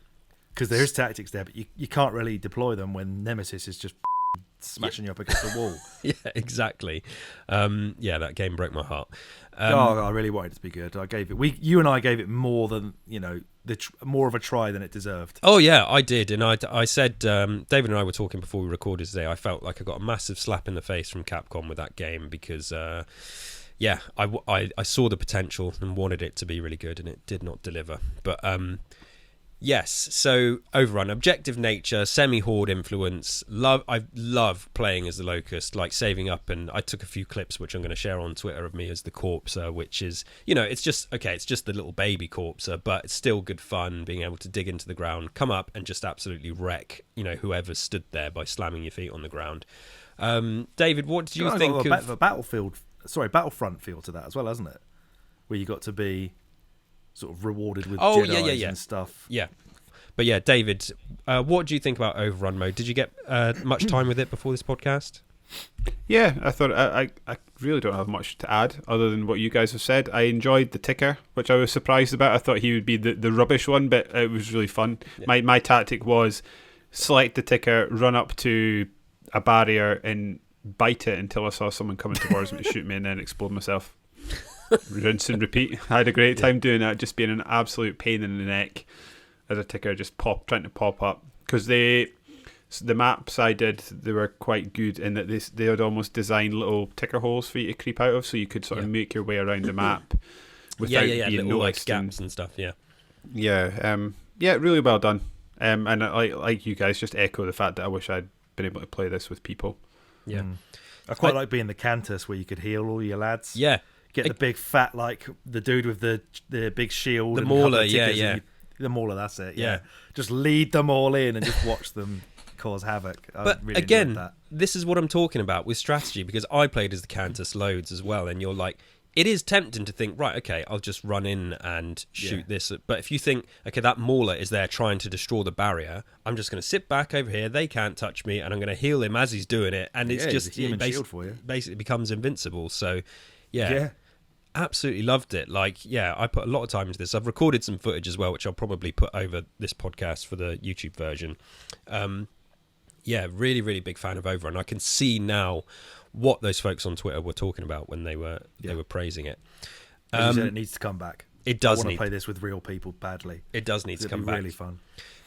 Because there is tactics there, but you can't really deploy them when Nemesis is just smashing you up against the wall. Yeah, exactly. That game broke my heart. I really wanted it to be good. I gave it... You and I gave it more than, more of a try than it deserved. Oh yeah, I did, and I said, David and I were talking before we recorded today. I felt like I got a massive slap in the face from Capcom with that game because, I saw the potential and wanted it to be really good, and it did not deliver. But Yes, so Overrun, objective nature, semi-horde influence. I love playing as the Locust, like saving up, and I took a few clips which I'm going to share on Twitter of me as the Corpser, which is, it's just the little baby Corpser, but it's still good fun being able to dig into the ground, come up and just absolutely wreck, whoever stood there by slamming your feet on the ground. David, what did you think of a Battlefront feel to that as well, hasn't it? Where you got to be sort of rewarded with Jedis and stuff. Yeah. But yeah, David, what do you think about Overrun mode? Did you get much time with it before this podcast? Yeah, I thought I really don't have much to add other than what you guys have said. I enjoyed the ticker, which I was surprised about. I thought he would be the rubbish one, but it was really fun. Yeah. My tactic was select the ticker, run up to a barrier and bite it until I saw someone coming towards me to shoot me, and then explode myself. Rinse and repeat. I had a great time doing that, just being an absolute pain in the neck as a ticker, just trying to pop up. Because the maps I did, they were quite good in that they had almost designed little ticker holes for you to creep out of, so you could sort of make your way around the map without being little, noticed. Like gaps and stuff. Yeah, really well done. And I like you guys, just echo the fact that I wish I'd been able to play this with people. Yeah, I quite like being the Cantus where you could heal all your lads. Yeah. Get the big fat, like the dude with the big shield. The mauler, the mauler, that's it. Yeah. Just lead them all in and just watch them cause havoc. But really again, this is what I'm talking about with strategy, because I played as the Cantus loads as well, and you're like, it is tempting to think, right, okay, I'll just run in and shoot this. But if you think, okay, that mauler is there trying to destroy the barrier, I'm just going to sit back over here, they can't touch me, and I'm going to heal him as he's doing it, and it's just basically becomes invincible. So, yeah. Absolutely loved it. I put a lot of time into this. I've recorded some footage as well, which I'll probably put over this podcast for the YouTube version. Really, really big fan of Overrun. I can see now what those folks on Twitter were talking about when they were praising it. As you said, it needs to come back. It does. I want to play this with real people badly. It does need to come back. Really fun.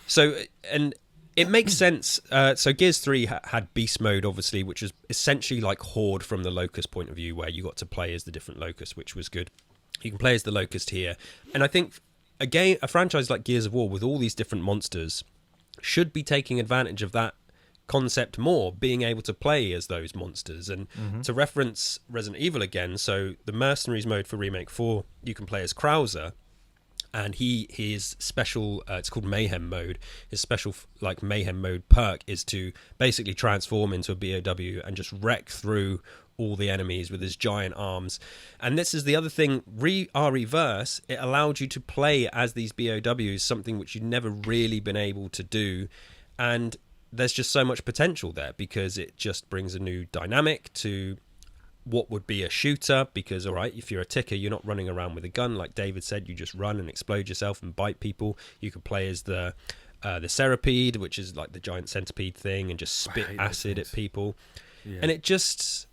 So, and it makes sense. So Gears 3 had Beast Mode, obviously, which was essentially like Horde from the Locust point of view, where you got to play as the different Locusts, which was good. You can play as the Locust here. And I think, again, a franchise like Gears of War with all these different monsters should be taking advantage of that concept more, being able to play as those monsters. And to reference Resident Evil again, so the Mercenaries mode for Remake 4, you can play as Krauser. And his special, it's called Mayhem mode. His special, Mayhem mode perk is to basically transform into a BOW and just wreck through all the enemies with his giant arms. And this is the other thing, Reverse, it allowed you to play as these BOWs, something which you'd never really been able to do. And there's just so much potential there, because it just brings a new dynamic to what would be a shooter, because, all right, if you're a ticker, you're not running around with a gun. Like David said, you just run and explode yourself and bite people. You could play as the Cerapede, which is like the giant centipede thing, and just spit acid at people. Yeah. And it just,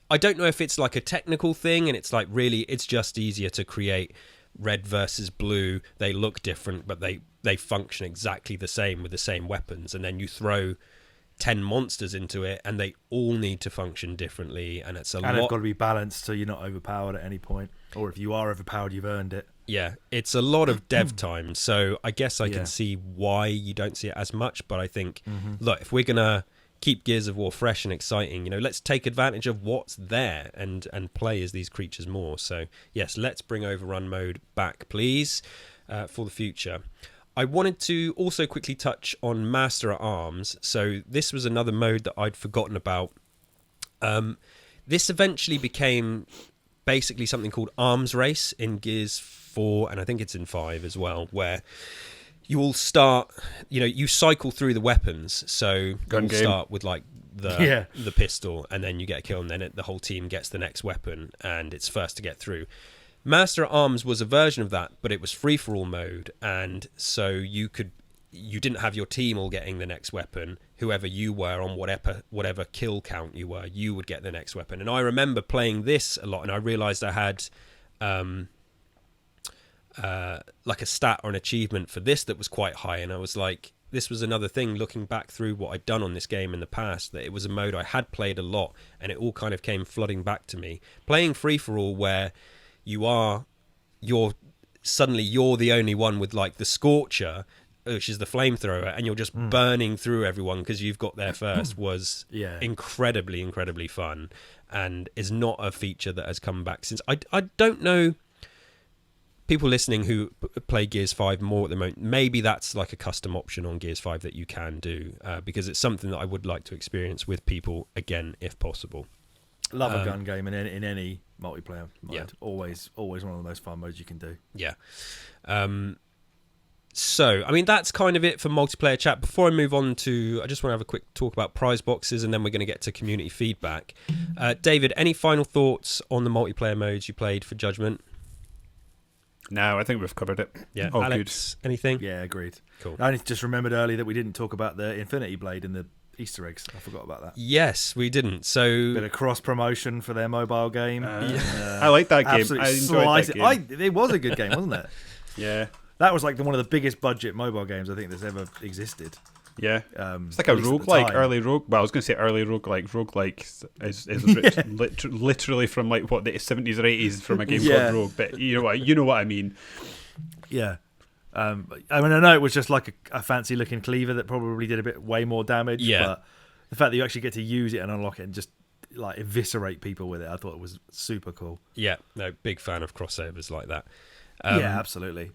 I don't know if it's like a technical thing, and it's like really, it's just easier to create red versus blue. They look different, but they function exactly the same with the same weapons. And then you throw 10 monsters into it, and they all need to function differently, and it's a lot. And it's got to be balanced so you're not overpowered at any point, or if you are overpowered, you've earned it. Yeah, it's a lot of dev time, so I guess I can see why you don't see it as much. But I think, look, if we're gonna keep Gears of War fresh and exciting, let's take advantage of what's there and play as these creatures more. So yes, let's bring Overrun mode back, please, for the future. I wanted to also quickly touch on Master at Arms. So this was another mode that I'd forgotten about. This eventually became basically something called Arms Race in Gears 4, and I think it's in 5 as well, where you all start, you cycle through the weapons. So you start with like the pistol, and then you get a kill, and then the whole team gets the next weapon, and it's first to get through. Master at Arms was a version of that, but it was free-for-all mode, and so you didn't have your team all getting the next weapon. Whoever you were on whatever kill count you were, you would get the next weapon. And I remember playing this a lot, and I realised I had like a stat or an achievement for this that was quite high, and I was like, this was another thing, looking back through what I'd done on this game in the past, that it was a mode I had played a lot, and it all kind of came flooding back to me. Playing free-for-all where you're the only one with like the Scorcher, which is the flamethrower, and you're just burning through everyone because you've got there first, was incredibly, incredibly fun, and is not a feature that has come back since. I don't know people listening who play Gears 5 more at the moment. Maybe that's like a custom option on Gears 5 that you can do, because it's something that I would like to experience with people again if possible. Love a gun game in any multiplayer mode. Yeah. Always one of the most fun modes you can do. Yeah. So, I mean, that's kind of it for multiplayer chat. Before I move on to, I just want to have a quick talk about Prizeboxes, and then we're going to get to community feedback. David, any final thoughts on the multiplayer modes you played for Judgment? No, I think we've covered it. Yeah. Alex, good. Anything? Yeah, agreed. Cool. I only just remembered earlier that we didn't talk about the Infinity Blade and the Easter eggs. I forgot about that. Yes, we didn't. So bit of cross promotion for their mobile game. I like that game. I enjoyed that game. It was a good game, wasn't it? Yeah. That was like one of the biggest budget mobile games I think that's ever existed. Yeah. It's like a roguelike, early rogue. Well, I was going to say early roguelike. Roguelike is literally from like what the 70s or 80s from a game called Rogue. But you know what I mean. Yeah. I mean, I know it was just like a fancy looking cleaver that probably did a bit way more damage. Yeah. But the fact that you actually get to use it and unlock it and just like eviscerate people with it, I thought it was super cool. Yeah. No, big fan of crossovers like that. Yeah, absolutely.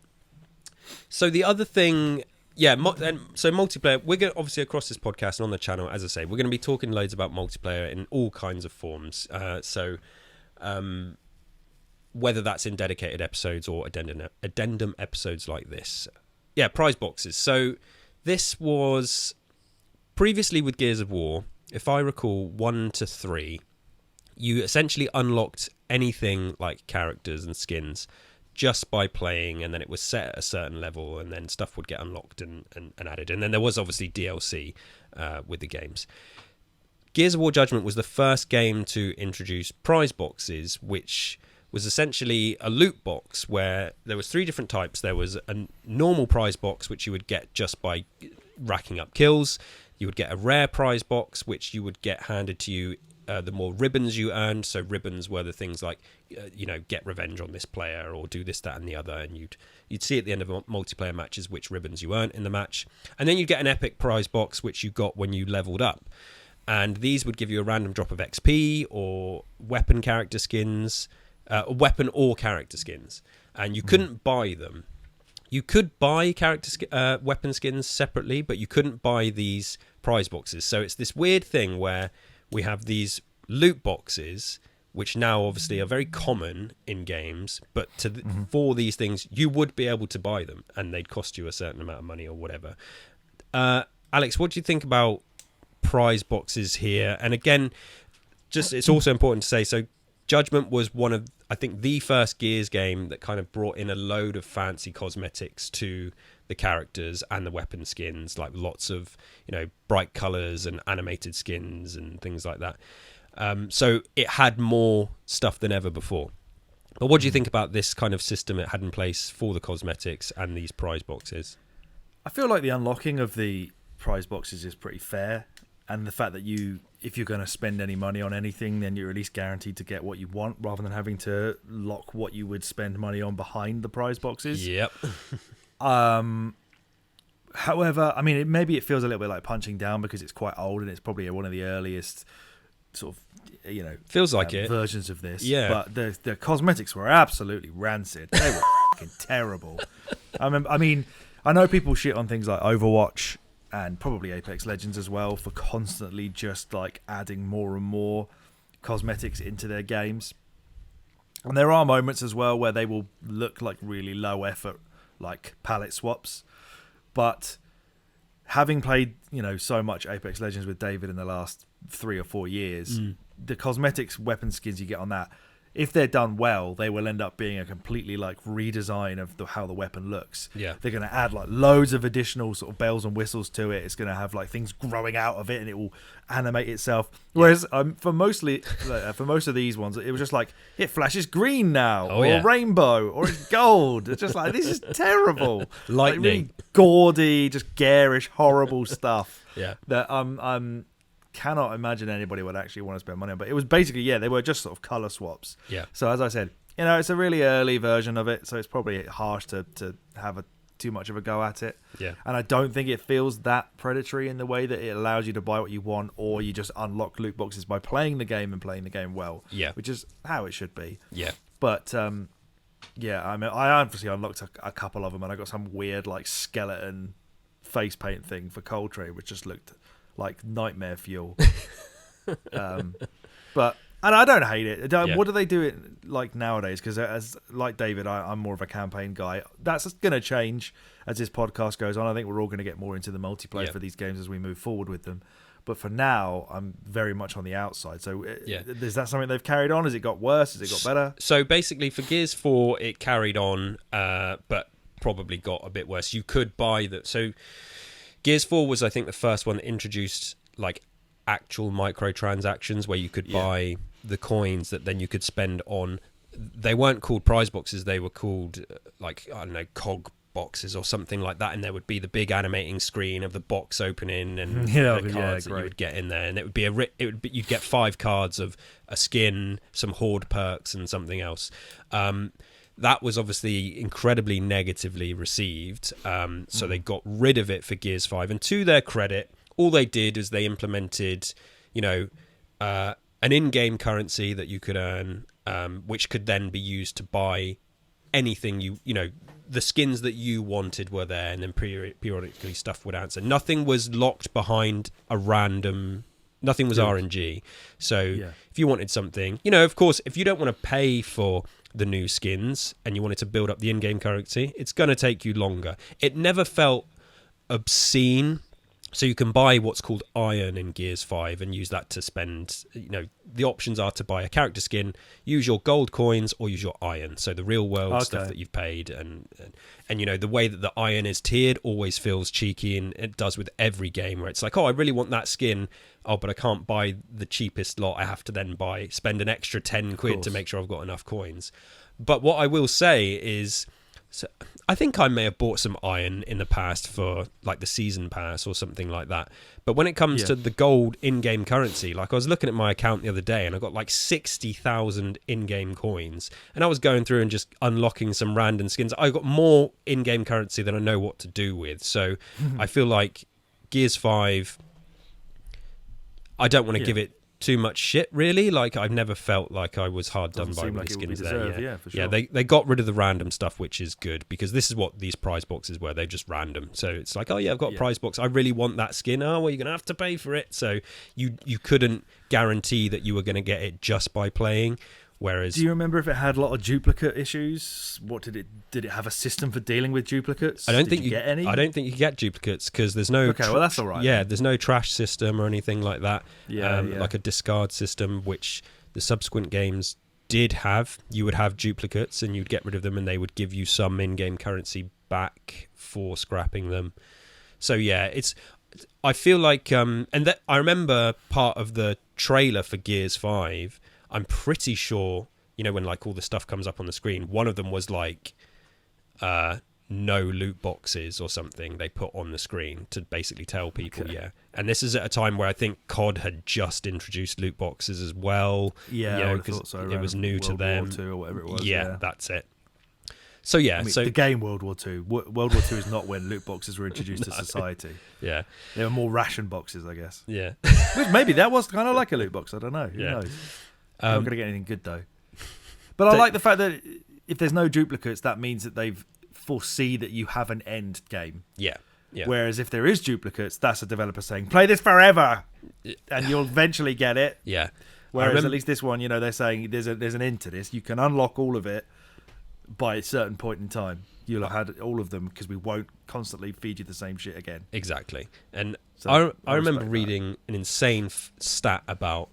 So the other thing, so multiplayer, we're going to, obviously across this podcast and on the channel, as I say, we're going to be talking loads about multiplayer in all kinds of forms. Whether that's in dedicated episodes or addendum episodes like this. Yeah, Prizeboxes. So this was previously with Gears of War, if I recall, 1 to 3, you essentially unlocked anything like characters and skins just by playing, and then it was set at a certain level, and then stuff would get unlocked and added. And then there was obviously DLC with the games. Gears of War Judgment was the first game to introduce Prizeboxes, which was essentially a loot box where there was 3 different types. There was a normal prize box, which you would get just by racking up kills. You would get a rare prize box, which you would get handed to you the more ribbons you earned. So ribbons were the things like, get revenge on this player or do this, that, and the other. And you'd see at the end of multiplayer matches which ribbons you earned in the match. And then you'd get an epic prize box, which you got when you leveled up. And these would give you a random drop of XP or weapon character skins, weapon or character skins. And you couldn't buy them. You could buy weapon skins separately, but you couldn't buy these prize boxes. So it's this weird thing where we have these loot boxes, which now obviously are very common in games, but for these things, you would be able to buy them, and they'd cost you a certain amount of money or whatever. Alex, what do you think about prize boxes here? And again, it's also important to say, so Judgment was one of, I think, the first Gears game that kind of brought in a load of fancy cosmetics to the characters and the weapon skins, like lots of, bright colours and animated skins and things like that. So it had more stuff than ever before. But what do you think about this kind of system it had in place for the cosmetics and these prize boxes? I feel like the unlocking of the prize boxes is pretty fair. And the fact that if you're going to spend any money on anything, then you're at least guaranteed to get what you want, rather than having to lock what you would spend money on behind the prize boxes. Yep. However, I mean, maybe it feels a little bit like punching down because it's quite old and it's probably one of the earliest sort of, feels like it, versions of this. Yeah. But the cosmetics were absolutely rancid. They were fucking terrible. I mean, I know people shit on things like Overwatch and probably Apex Legends as well for constantly just like adding more and more cosmetics into their games. And there are moments as well where they will look like really low effort, like palette swaps. But having played, so much Apex Legends with David in the last 3 or 4 years, the cosmetics, weapon skins you get on that, if they're done well, they will end up being a completely like redesign of how the weapon looks. Yeah. They're going to add like loads of additional sort of bells and whistles to it. It's going to have like things growing out of it and it will animate itself. Whereas for most of these ones, it was just like, it flashes green now or rainbow or it's gold. It's just like, this is terrible. Lightning. Like really gaudy, just garish, horrible stuff. Yeah. That cannot imagine anybody would actually want to spend money on. But it was basically, they were just sort of color swaps. Yeah. So as I said, it's a really early version of it, so it's probably harsh to have a too much of a go at it. Yeah. And I don't think it feels that predatory in the way that it allows you to buy what you want, or you just unlock loot boxes by playing the game and playing the game well. Yeah. Which is how it should be. Yeah. But yeah, I mean, I obviously unlocked a couple of them, and I got some weird like skeleton face paint thing for Coltrane, which just looked like nightmare fuel. But and I don't hate it. What do they do it like nowadays? Because as like David, I'm more of a campaign guy. That's going to change as this podcast goes on. I think we're all going to get more into the multiplayer for these games as we move forward with them. But for now, I'm very much on the outside. So is that something they've carried on? Has it got worse? Has it got better? So basically, for Gears 4, it carried on, but probably got a bit worse. You could buy that. So Gears 4 was, I think, the first one that introduced like actual microtransactions where you could buy the coins that then you could spend on. They weren't called prize boxes. They were called like, I don't know, cog boxes or something like that, and there would be the big animating screen of the box opening and the cards that you would get in there, and it would be you'd get 5 cards of a skin, some horde perks, and something else. That was obviously incredibly negatively received, so they got rid of it for Gears 5. And to their credit, all they did is they implemented, an in-game currency that you could earn, which could then be used to buy anything the skins that you wanted were there, and then periodically stuff would answer. Nothing was locked behind a random. Nothing was RNG. So if you wanted something, of course, if you don't want to pay for the new skins and you wanted to build up the in-game currency, it's going to take you longer. It never felt obscene. So you can buy what's called iron in Gears 5 and use that to spend, the options are to buy a character skin, use your gold coins, or use your iron. So the real world stuff that you've paid. And the way that the iron is tiered always feels cheeky, and it does with every game where it's like, oh, I really want that skin. Oh, but I can't buy the cheapest lot. I have to then spend an extra 10 quid to make sure I've got enough coins. But what I will say is, so I think I may have bought some iron in the past for like the season pass or something like that. But when it comes to the gold in-game currency, like I was looking at my account the other day and I got like 60,000 in-game coins, and I was going through and just unlocking some random skins. I got more in-game currency than I know what to do with. So I feel like Gears 5, I don't want to give it too much shit, really. Like, I've never felt like I was hard done by with the skins there. Yeah, for sure. Yeah, they got rid of the random stuff, which is good, because this is what these prize boxes were. They're just random. So it's like, oh yeah, I've got a prize box. I really want that skin. Oh, well, you're going to have to pay for it. So you couldn't guarantee that you were going to get it just by playing. Whereas, do you remember if it had a lot of duplicate issues? Did it have a system for dealing with duplicates? I don't think you get any. I don't think you get duplicates because there's no. Okay, well that's all right. Yeah, there's no trash system or anything like that. Yeah. Like a discard system, which the subsequent games did have. You would have duplicates and you'd get rid of them, and they would give you some in-game currency back for scrapping them. So yeah, I feel like and that I remember part of the trailer for Gears 5. I'm pretty sure, when like all the stuff comes up on the screen, one of them was like no loot boxes or something they put on the screen to basically tell people, And this is at a time where I think COD had just introduced loot boxes as well. Yeah, because so, it was new to them. World War II or whatever it was. Yeah, that's it. So yeah, the game World War II. World War II is not when loot boxes were introduced to society. Yeah, they were more ration boxes, I guess. Yeah, maybe that was kind of like a loot box. I don't know. Who knows? I'm not going to get anything good though. But I like the fact that if there's no duplicates, that means that they've foresee that you have an end game. Yeah. Whereas if there is duplicates, that's a developer saying, play this forever, and you'll eventually get it. Yeah. Whereas at least this one, they're saying there's an end to this. You can unlock all of it by a certain point in time. You'll have had all of them because we won't constantly feed you the same shit again. Exactly. And so I remember reading an insane stat about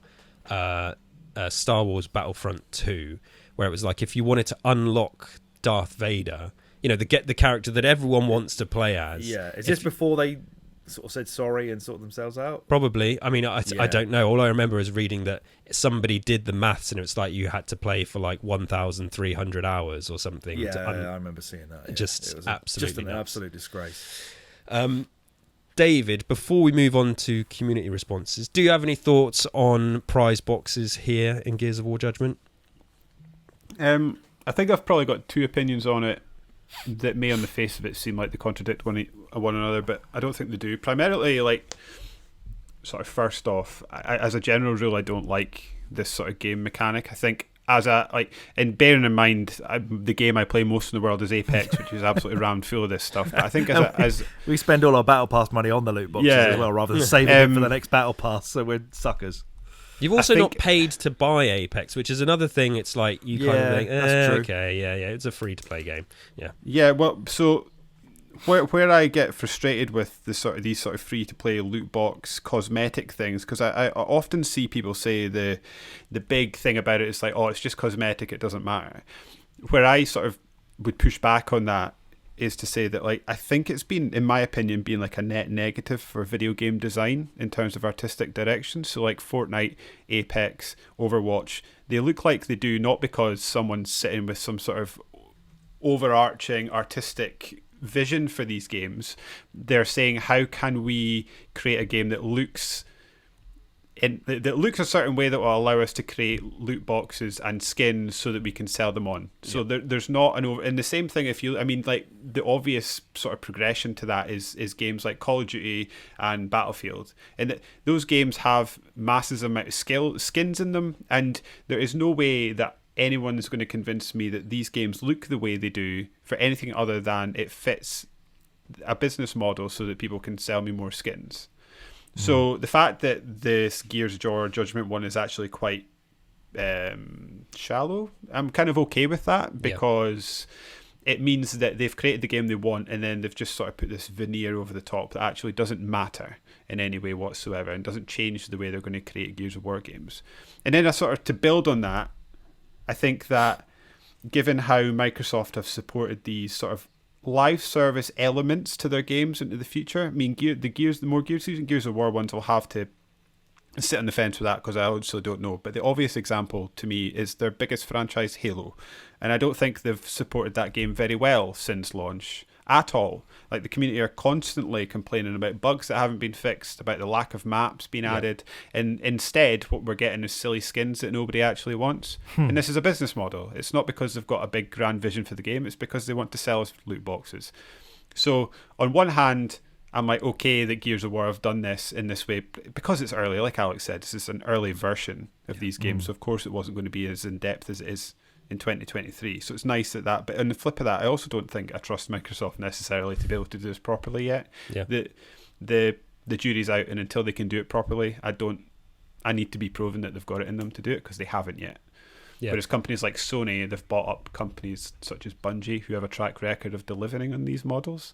Star Wars Battlefront 2, where it was like if you wanted to unlock Darth Vader, the character that everyone wants to play as. Yeah, is this before they sort of said sorry and sorted themselves out? Probably. I mean, I don't know. All I remember is reading that somebody did the maths and it was like you had to play for like 1,300 hours or something. Yeah, I remember seeing that. Yeah. Just it was absolutely an absolute disgrace. David, before we move on to community responses, do you have any thoughts on prize boxes here in Gears of War Judgment? I think I've probably got two opinions on it. that may on the face of it seem like they contradict one another, but I don't think they do. Primarily, like, sort of first off, as a general rule, I don't like this sort of game mechanic. I think and bearing in mind the game I play most in the world is Apex, which is absolutely rammed full of this stuff. But I think as we spend all our battle pass money on the loot boxes as well, rather than saving it for the next battle pass. So we're suckers. You've also not paid to buy Apex, which is another thing. It's like you kind of think, that's true. okay, yeah, it's a free to play game. Yeah. Well, so where I get frustrated with these sort of free to play loot box cosmetic things, because I often see people say the big thing about it is like, oh, it's just cosmetic, it doesn't matter. Where I sort of would push back on that is to say that, like, I think it's been, in my opinion, been like a net negative for video game design in terms of artistic direction. So like Fortnite, Apex, Overwatch, they look like they do not because someone's sitting with some sort of overarching artistic vision for these games. They're saying, how can we create a game that looks a certain way that will allow us to create loot boxes and skins so that we can sell them on. So there's not and the same thing, like the obvious sort of progression to that is games like Call of Duty and Battlefield, and those games have massive amount of skins in them, and there is no way that anyone is going to convince me that these games look the way they do for anything other than it fits a business model so that people can sell me more skins. So the fact that this Gears of Judgment one is actually quite shallow, I'm kind of okay with that, because it means that they've created the game they want, and then they've just sort of put this veneer over the top that actually doesn't matter in any way whatsoever and doesn't change the way they're going to create Gears of War games. And then to build on that, I think that given how Microsoft have supported these sort of live service elements to their games into the future, I mean, the more Gears season, Gears of War ones will have to sit on the fence with that, because I also don't know. But the obvious example to me is their biggest franchise, Halo, and I don't think they've supported that game very well since launch at all. Like, the community are constantly complaining about bugs that haven't been fixed, about the lack of maps being added, and instead what we're getting is silly skins that nobody actually wants. And this is a business model. It's not because they've got a big grand vision for the game, it's because they want to sell us loot boxes. So on one hand, I'm like, okay, that Gears of War have done this in this way because it's early. Like Alex said, this is an early version of these games, so of course it wasn't going to be as in depth as it is in 2023. So it's nice that, but on the flip of that, I also don't think I trust Microsoft necessarily to be able to do this properly yet. The jury's out, and until they can do it properly, I need to be proven that they've got it in them to do it, because they haven't yet. Whereas companies like Sony, they've bought up companies such as Bungie, who have a track record of delivering on these models.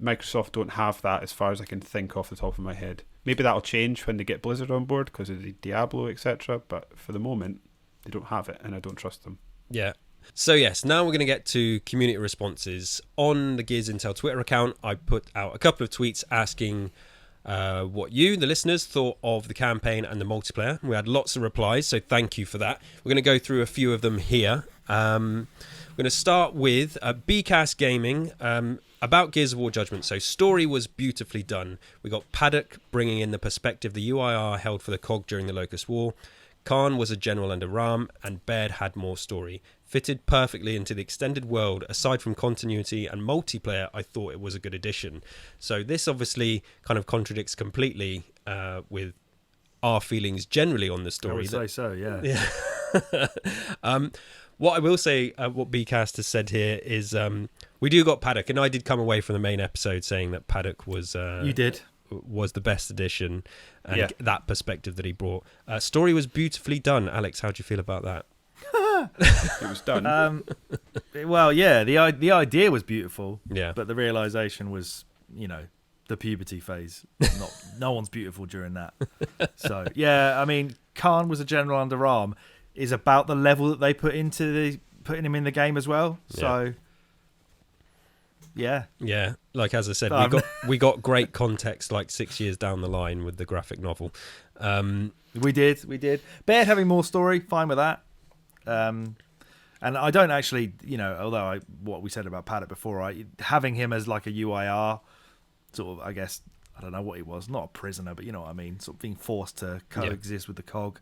Microsoft don't have that, as far as I can think off the top of my head. Maybe that'll change when they get Blizzard on board because of the Diablo, etc. But for the moment, they don't have it, and I don't trust them. Yeah. So yes, now we're going to get to community responses. On the Gears Intel Twitter account, I put out a couple of tweets asking what you, the listeners, thought of the campaign and the multiplayer. We had lots of replies, so thank you for that. We're going to go through a few of them here. We're going to start with BCast Gaming about Gears of War Judgment. So story was beautifully done. We got Paddock bringing in the perspective the UIR held for the COG during the Locust War. Khan was a general under Ram, and Baird had more story. Fitted perfectly into the extended world. Aside from continuity and multiplayer, I thought it was a good addition. So this obviously kind of contradicts completely with our feelings generally on the story. I would say so, yeah. What I will say, what Bcast has said here is we do got Paddock, and I did come away from the main episode saying that Paddock was... you did. Was the best addition, and that perspective that he brought. Story was beautifully done. Alex, how do you feel about that? It was done. Well, yeah, the idea was beautiful, but the realization was, the puberty phase. No one's beautiful during that. So yeah, I mean, Khan was a general under arm is about the level that they put into putting him in the game as well. So yeah. Like as I said, we got great context like 6 years down the line with the graphic novel. We did. Baird having more story, fine with that. And I don't actually, although what we said about Paddock before, having him as like a UIR, sort of, I guess, I don't know what he was, not a prisoner, but you know what I mean, sort of being forced to coexist with the COG.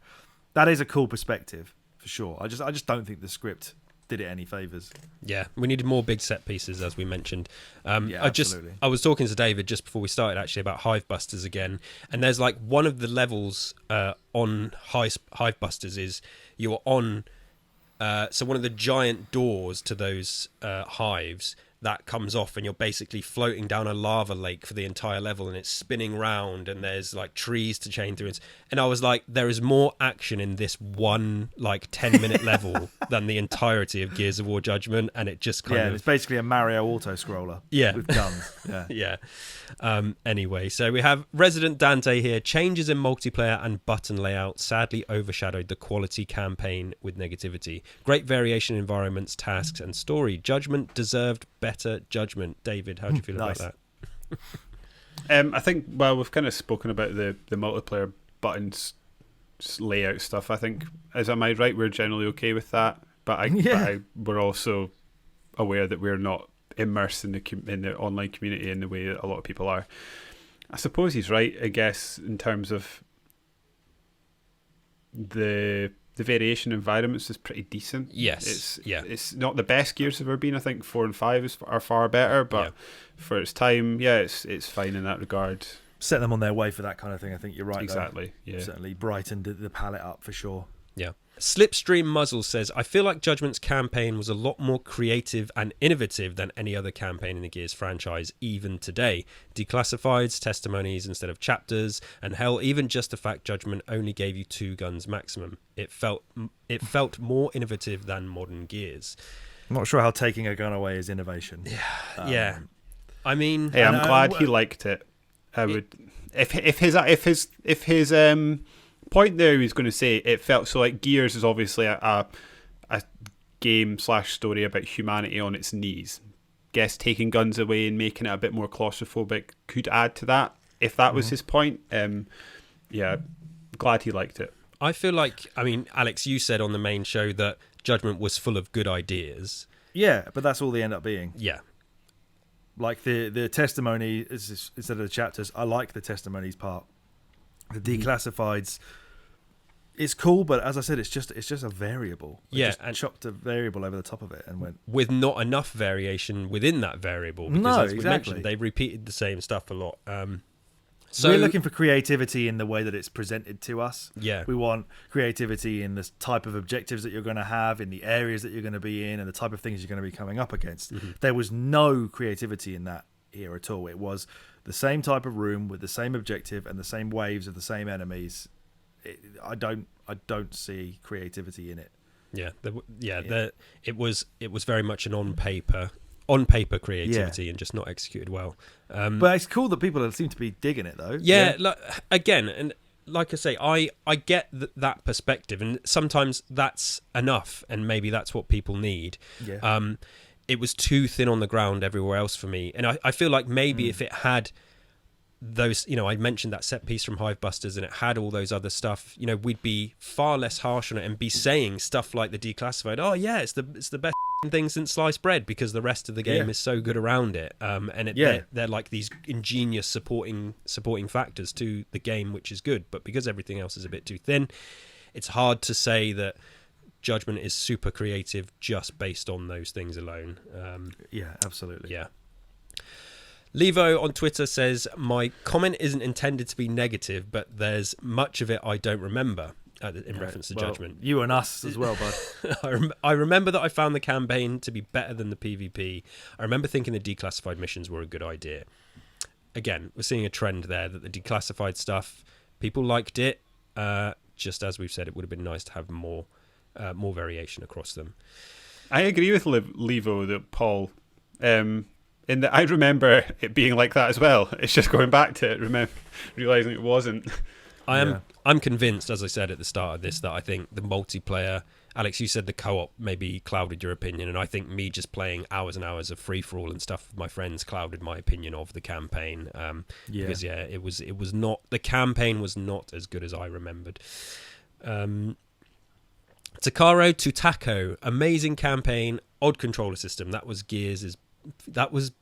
That is a cool perspective for sure. I just don't think the script did it any favors. Yeah, we needed more big set pieces, as we mentioned. Absolutely. I was talking to David just before we started, actually, about Hivebusters again, and there's like one of the levels on Hivebusters is you're on. So one of the giant doors to those hives that comes off, and you're basically floating down a lava lake for the entire level, and it's spinning round, and there's like trees to chain through. And I was like, there is more action in this one like 10-minute level than the entirety of Gears of War Judgment, and it just kind of... it's basically a Mario auto scroller. Yeah. With guns. Yeah. Yeah. Anyway, so we have Resident Dante here. Changes in multiplayer and button layout sadly overshadowed the quality campaign with negativity. Great variation in environments, tasks, and story. Judgment deserved better judgment. David, how do you feel about that? I think, well, we've kind of spoken about the multiplayer buttons layout stuff. I think, am I right, we're generally okay with that, but we're also aware that we're not immersed in the online community in the way that a lot of people are. I suppose he's right, I guess, in terms of the variation environments is pretty decent. Yes, it's not the best Gears have ever been. I think 4 and 5 are far better, but for its time, it's fine in that regard. Set them on their way for that kind of thing. I think you're right. Exactly. Though. Yeah, certainly brightened the palette up for sure. Yeah. Slipstream Muzzle says, I feel like Judgment's campaign was a lot more creative and innovative than any other campaign in the Gears franchise, even today. Declassifieds, testimonies instead of chapters, and hell, even just the fact Judgment only gave you 2 guns maximum. It felt more innovative than modern Gears. I'm not sure how taking a gun away is innovation. Yeah. I mean... Hey, I'm glad he liked it. I would... If his point there, he was going to say it felt so like Gears is obviously a game / story about humanity on its knees. Guess taking guns away and making it a bit more claustrophobic could add to that. If that was his point, glad he liked it. I feel like, I mean, Alex, you said on the main show that Judgment was full of good ideas. Yeah, but that's all they end up being. Yeah. Like the testimony instead of the chapters, I like the testimonies part. The declassifieds, it's cool, but as I said, it's just a variable. And chopped a variable over the top of it and went with not enough variation within that variable. Because as we mentioned, they repeated the same stuff a lot. So we're looking for creativity in the way that it's presented to us. Yeah, we want creativity in the type of objectives that you're going to have, in the areas that you're going to be in, and the type of things you're going to be coming up against. There was no creativity in that here at all. It was the same type of room with the same objective and the same waves of the same enemies. I don't see creativity in it. It was very much an on paper creativity and just not executed well. But it's cool that people seem to be digging it though. Again, and like I say, I get that perspective, and sometimes that's enough, and maybe that's what people need. It was too thin on the ground everywhere else for me, and I feel like maybe if it had those, I mentioned that set piece from Hivebusters, and it had all those other stuff, we'd be far less harsh on it and be saying stuff like the declassified, oh yeah, it's the best thing since sliced bread, because the rest of the game is so good around it, they're like these ingenious supporting factors to the game, which is good, but because everything else is a bit too thin, it's hard to say that Judgment is super creative just based on those things alone. Absolutely. Levo on Twitter says, my comment isn't intended to be negative, but there's much of it I don't remember, in reference to Judgment. You and us as well, bud. I remember that I found the campaign to be better than the PvP. I remember thinking the declassified missions were a good idea. Again, we're seeing a trend there that the declassified stuff, people liked it. Just as we've said, it would have been nice to have more variation across them. I agree with Levo that Paul... in that I remember it being like that as well. It's just going back to it, realising it wasn't. I'm convinced, as I said at the start of this, that I think the multiplayer... Alex, you said the co-op maybe clouded your opinion, and I think me just playing hours and hours of free-for-all and stuff with my friends clouded my opinion of the campaign. Because, it was not... The campaign was not as good as I remembered. Takaro Tutako, amazing campaign, odd controller system. That was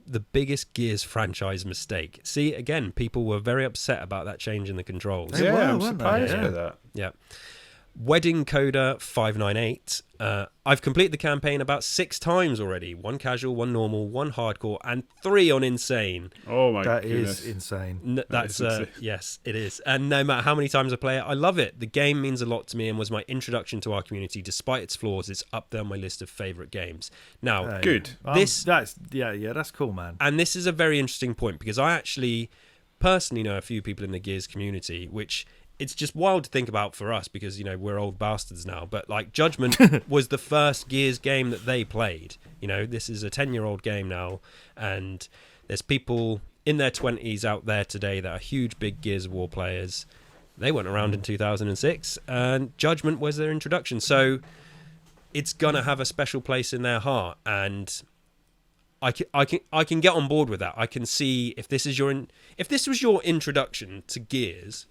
the biggest Gears franchise mistake. See, again, people were very upset about that change in the controls. I'm surprised by that. Yeah. Wedding Coder 598. I've completed the campaign about 6 times already. 1 casual, 1 normal, 1 hardcore, and 3 on insane. Oh my That goodness. is insane. That's yes, it is. And no matter how many times I play it, I love it. The game means a lot to me and was my introduction to our community. Despite its flaws, it's up there on my list of favourite games. Now, good. That's cool, man. And this is a very interesting point because I actually personally know a few people in the Gears community, which it's just wild to think about for us because, you know, we're old bastards now. But like Judgment was the first Gears game that they played. You know, this is a 10-year-old game now, and there's people in their 20s out there today that are huge, big Gears of War players. They weren't around in 2006, and Judgment was their introduction. So it's gonna have a special place in their heart, and I can get on board with that. I can see if this was your introduction to Gears,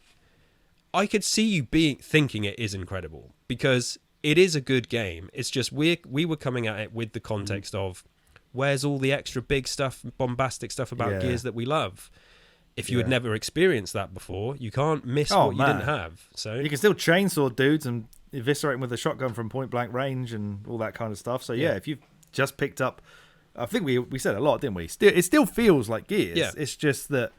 I could see you thinking it is incredible because it is a good game. It's just we were coming at it with the context of where's all the extra big stuff, bombastic stuff about Gears that we love. If you had never experienced that before, you can't miss what you didn't have. So you can still chainsaw dudes and eviscerate them with a shotgun from point blank range and all that kind of stuff. So if you've just picked up, I think we said a lot, didn't we? It still feels like Gears. Yeah. It's just that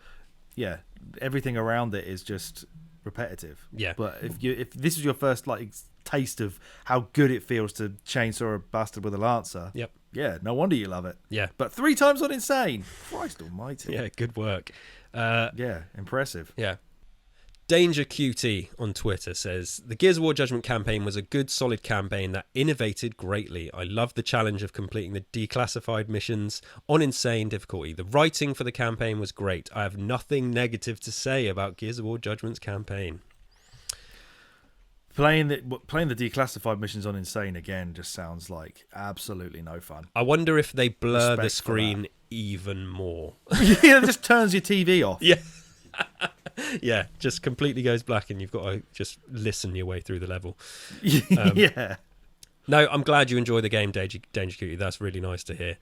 everything around it is just repetitive. Yeah. But if this is your first like taste of how good it feels to chainsaw a bastard with a lancer, no wonder you love it. Yeah. But 3 times on insane. Christ almighty. Yeah, good work. Impressive. Yeah. Danger QT on Twitter says, the Gears of War Judgment campaign was a good, solid campaign that innovated greatly. I loved the challenge of completing the declassified missions on insane difficulty. The writing for the campaign was great. I have nothing negative to say about Gears of War Judgment's campaign. Playing the declassified missions on insane again just sounds like absolutely no fun. I wonder if they blur the screen even more. It just turns your TV off. Yeah. Yeah, just completely goes black and you've got to just listen your way through the level. No, I'm glad you enjoy the game, Danger Cutie. That's really nice to hear.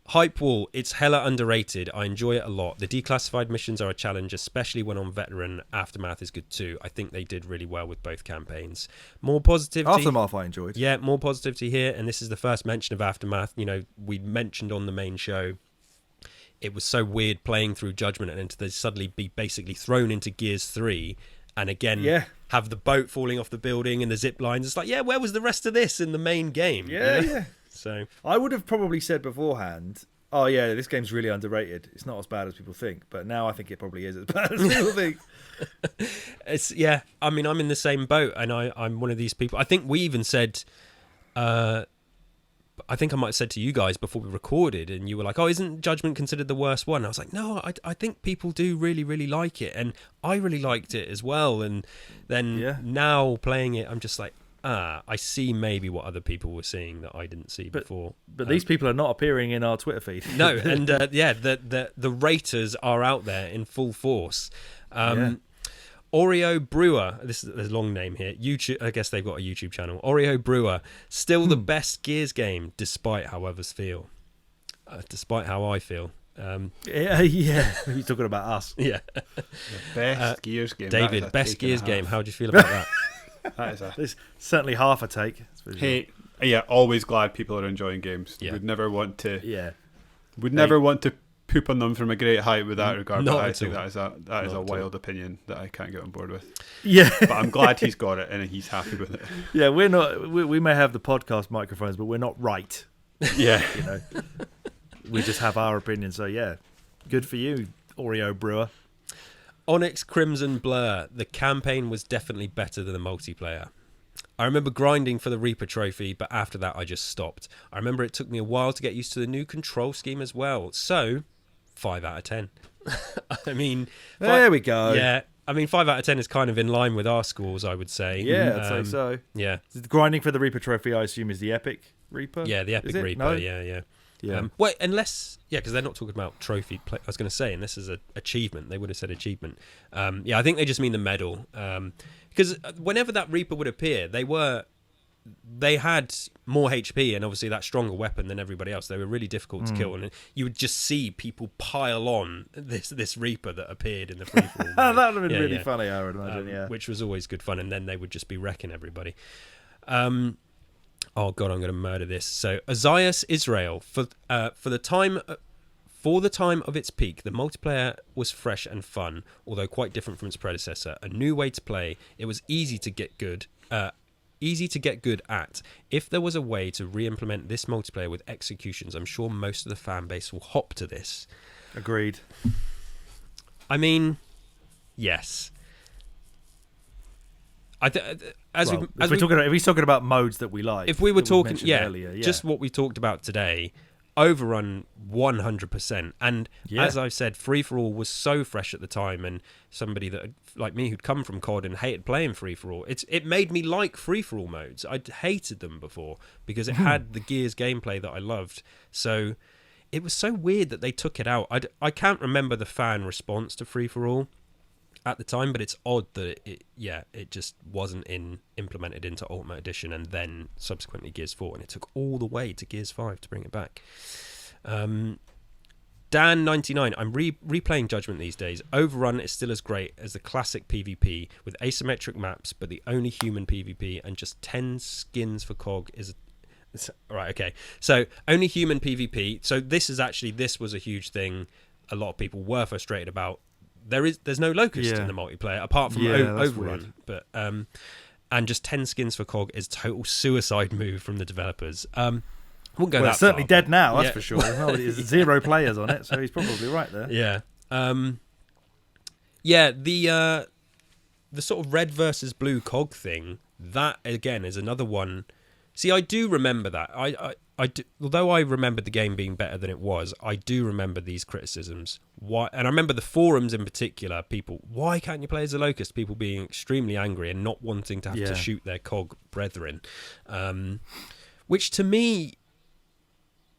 Hype Wall, it's hella underrated. I enjoy it a lot. The declassified missions are a challenge, especially when on veteran. Aftermath is good too. I think they did really well with both campaigns. More positivity. Aftermath I enjoyed. Yeah, more positivity here. And this is the first mention of Aftermath. You know, we mentioned on the main show, it was so weird playing through Judgment and to suddenly be basically thrown into Gears 3 and again have the boat falling off the building and the zip lines. It's like, where was the rest of this in the main game? Yeah. So I would have probably said beforehand, oh yeah, this game's really underrated. It's not as bad as people think, but now I think it probably is as bad as people think. I mean, I'm in the same boat and I'm one of these people. I think we even said I think I might have said to you guys before we recorded, and you were like, oh, isn't Judgment considered the worst one? I was like, no, I think people do really, really like it, and I really liked it as well. And then now playing it, I'm just like, I see maybe what other people were seeing that I didn't see before. But these people are not appearing in our Twitter feed. No, and the raters are out there in full force. Oreo Brewer, this is a long name here. YouTube, I guess they've got a YouTube channel. Oreo Brewer, still the best Gears game, despite how others feel. Despite how I feel. You're talking about us. Yeah. The best Gears game. David, best Gears game. How do you feel about that? It's certainly half a take. Hey, always glad people are enjoying games. Yeah. Would never want to. Would never want to poop on them from a great height with that regard. Not but I at think all. that is a wild opinion that I can't get on board with. Yeah, but I'm glad he's got it and he's happy with it. Yeah, we're not. We may have the podcast microphones, but we're not right. Yeah, we just have our opinion. So good for you, Oreo Brewer. Onyx Crimson Blur. The campaign was definitely better than the multiplayer. I remember grinding for the Reaper trophy, but after that I just stopped. I remember it took me a while to get used to the new control scheme as well. So 5 out of 10. I mean, there we go. Yeah, I mean 5 out of 10 is kind of in line with our scores, I would say. Yeah, I'd say so. Yeah, grinding for the Reaper trophy, I assume, is the Epic Reaper. Yeah, the Epic Reaper. No? Yeah. Wait, unless because they're not talking about trophy. I was going to say, and this is an achievement. They would have said achievement. I think they just mean the medal. Because whenever that Reaper would appear, they were they had more HP and obviously that stronger weapon than everybody else. They were really difficult to kill, and you would just see people pile on this Reaper that appeared in the free for all. That would have been really funny, I would imagine. Which was always good fun, and then they would just be wrecking everybody. Oh god, I'm going to murder this. So Azayas Israel, for the time of its peak, the multiplayer was fresh and fun, although quite different from its predecessor. A new way to play. It was easy to get good at. If there was a way to re-implement this multiplayer with executions, I'm sure most of the fan base will hop to this. Agreed. I mean, yes. If we're talking about modes that we like, if we were talking, earlier, just what we talked about today, Overrun 100%. And as I've said, free for all was so fresh at the time, and somebody that like me who'd come from COD and hated playing free for all, it made me like free for all modes. I'd hated them before because it had the Gears gameplay that I loved. So it was so weird that they took it out. I can't remember the fan response to free for all at the time, but it's odd that it just wasn't implemented into Ultimate Edition and then subsequently Gears 4, and it took all the way to Gears 5 to bring it back. Dan99, I'm replaying Judgment these days. Overrun is still as great as the classic PvP with asymmetric maps, but the only human PvP and just 10 skins for COG is... Right, okay. So, only human PvP. So this was a huge thing a lot of people were frustrated about. There's no Locust in the multiplayer apart from Overrun, but and just 10 skins for COG is a total suicide move from the developers. Wouldn't go that it's certainly far, dead now, that's for sure. There's 0 players on it, so he's probably right there. Yeah. The sort of red versus blue COG thing, that again is another one. See, I do remember that. I do, although I remember the game being better than it was, I do remember these criticisms. Why? And I remember the forums in particular, people, why can't you play as a Locust? People being extremely angry and not wanting to have to shoot their COG brethren. Which to me,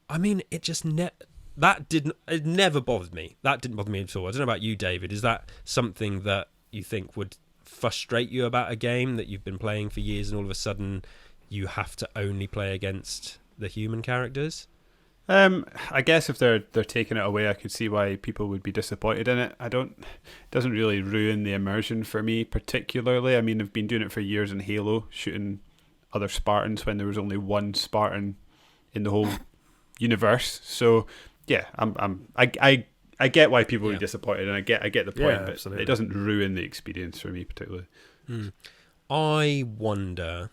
I mean, it just it never bothered me. That didn't bother me at all. I don't know about you, David. Is that something that you think would frustrate you about a game that you've been playing for years and all of a sudden you have to only play against the human characters? I guess if they're taking it away, I could see why people would be disappointed in it. It doesn't really ruin the immersion for me particularly. I mean, I've been doing it for years in Halo, shooting other Spartans when there was only one Spartan in the whole universe. So yeah, I get why people would be disappointed, and I get the point, but absolutely. It doesn't ruin the experience for me particularly. I wonder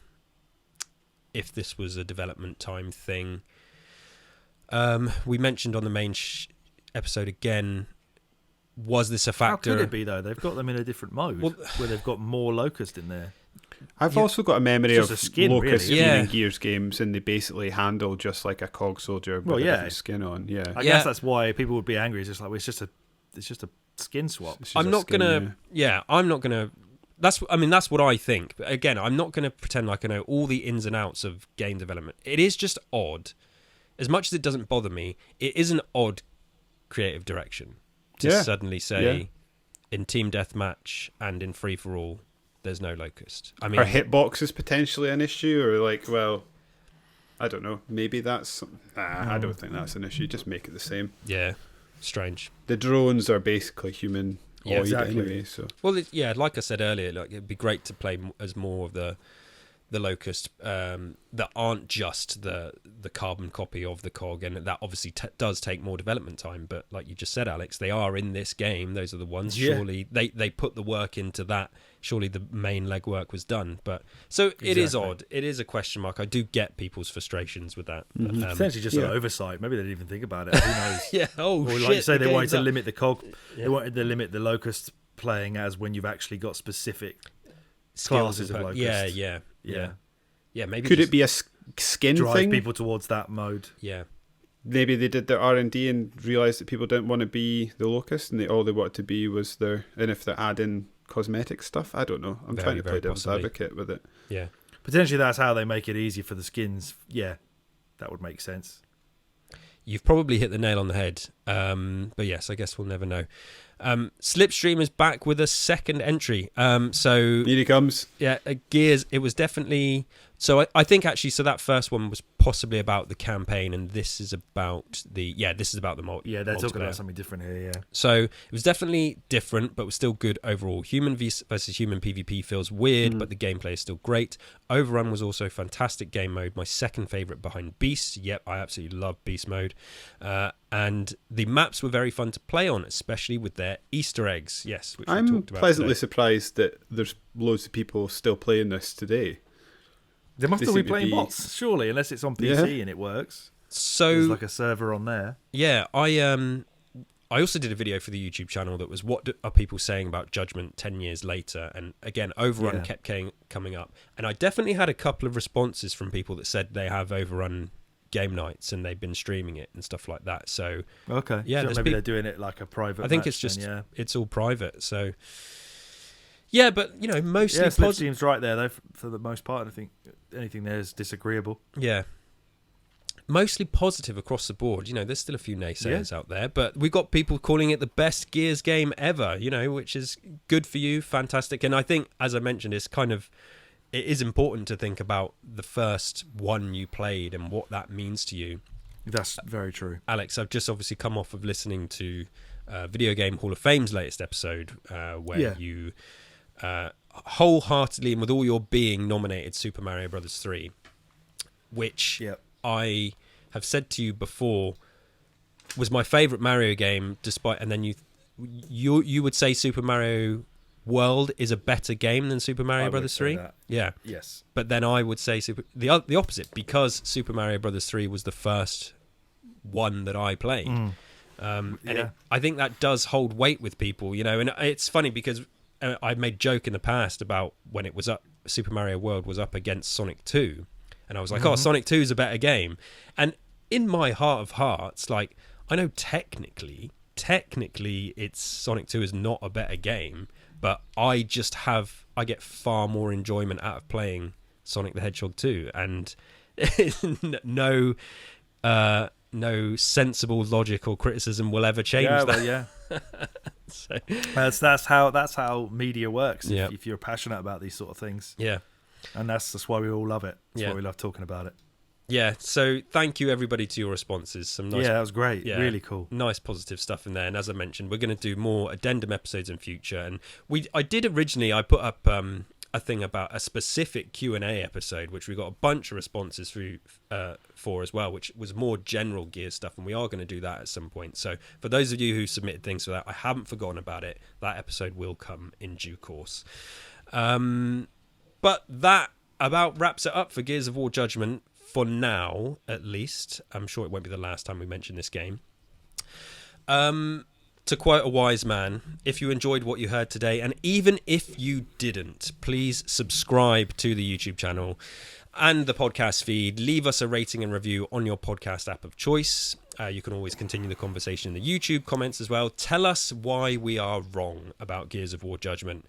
if this was a development time thing. We mentioned on the main episode again, was this a factor? How could it be though? They've got them in a different mode where they've got more Locust in there. I've also got a memory of Locust really. in Gears games, and they basically handle just like a COG soldier with a different skin on. Yeah, I guess that's why people would be angry. It's just like it's just a skin swap. I'm not gonna. That's what I think. But again, I'm not going to pretend like I know all the ins and outs of game development. It is just odd. As much as it doesn't bother me, it is an odd creative direction to suddenly say in Team Deathmatch and in Free For All, there's no Locust. I mean, are hitboxes potentially an issue, or I don't know. Maybe that's. I don't think that's an issue. Just make it the same. Yeah, strange. The drones are basically human. Yeah, exactly. Anyway, so. Well, like I said earlier, it'd be great to play as more of the Locust that aren't just the carbon copy of the COG, and that obviously does take more development time. But like you just said, Alex, they are in this game. Those are the ones. Yeah. Surely they put the work into that. Surely the main legwork was done. But so it is odd. It is a question mark. I do get people's frustrations with that. Mm-hmm. But, potentially just an oversight. Maybe they didn't even think about it. Who knows? Yeah. Oh, or shit. Like you say, they wanted to limit the COG. Yeah. They wanted to limit the Locust playing as when you've actually got specific classes of Locust. Yeah, maybe could it be a skin drive thing? People towards that mode. Yeah, maybe they did their R&D and realised that people didn't want to be the Locust, and all they wanted to be was and if they're adding cosmetic stuff, I don't know. I'm trying to play devil's advocate with it. Yeah, potentially that's how they make it easier for the skins. Yeah, that would make sense. You've probably hit the nail on the head. But yes, I guess we'll never know. Slipstream is back with a second entry. So here he comes. Yeah, Gears. It was definitely So I think actually, so that first one was possibly about the campaign, and this is about the multiplayer. Yeah, they're talking about something different here. Yeah. So it was definitely different, but was still good overall. Human versus human PvP feels weird, but the gameplay is still great. Overrun was also fantastic game mode. My second favorite behind Beast. Yep, I absolutely love Beast mode. And the maps were very fun to play on, especially with their Easter eggs. Yes, which we talked about pleasantly today. surprised that there's loads of people still playing this today. They must They still be seem to playing be- bots, surely, unless it's on PC and it works. So There's like a server on there. yeah, I also did a video for the YouTube channel that was what are people saying about Judgment 10 years later, and again Overrun kept coming up, and I definitely had a couple of responses from people that said they have Overrun game nights and they've been streaming it and stuff like that. So Okay. yeah, So maybe they're doing it like a private. I think match it's just then, it's all private. So yeah, but mostly yeah. Slip seems right there though for the most part. I think anything there is disagreeable. Yeah. Mostly positive across the board. There's still a few naysayers out there, but we've got people calling it the best Gears game ever, which is good for you, fantastic. And I think, as I mentioned, it is important to think about the first one you played and what that means to you. That's very true. Alex, I've just obviously come off of listening to Video Game Hall of Fame's latest episode, where you wholeheartedly and with all your being nominated Super Mario Brothers 3, which I have said to you before was my favourite Mario game, and then you would say Super Mario World is a better game than Super Mario Brothers 3? Yeah. Yes. But then I would say the opposite, because Super Mario Brothers 3 was the first one that I played. I think that does hold weight with people, and it's funny because I've made joke in the past about when it was up, Super Mario World was up against Sonic 2, and I was like, Sonic 2 is a better game. And in my heart of hearts, like, I know technically it's Sonic 2 is not a better game, but I get far more enjoyment out of playing Sonic the Hedgehog 2, and no sensible, logical criticism will ever change that. Well, yeah. So, that's how media works. If you're passionate about these sort of things, and that's why we all love it. That's why we love talking about it. Yeah, so thank you everybody to your responses. Some nice, that was great. Really cool. Nice positive stuff in there. And as I mentioned, we're going to do more Addendum episodes in future. And I did originally, I put up a thing about a specific Q&A episode, which we got a bunch of responses for as well, which was more general Gear stuff. And we are going to do that at some point. So for those of you who submitted things for that, I haven't forgotten about it. That episode will come in due course. But that about wraps it up for Gears of War Judgment. For now, at least. I'm sure it won't be the last time we mention this game. To quote a wise man, if you enjoyed what you heard today, and even if you didn't, please subscribe to the YouTube channel and the podcast feed. Leave us a rating and review on your podcast app of choice. You can always continue the conversation in the YouTube comments as well. Tell us why we are wrong about Gears of War Judgment,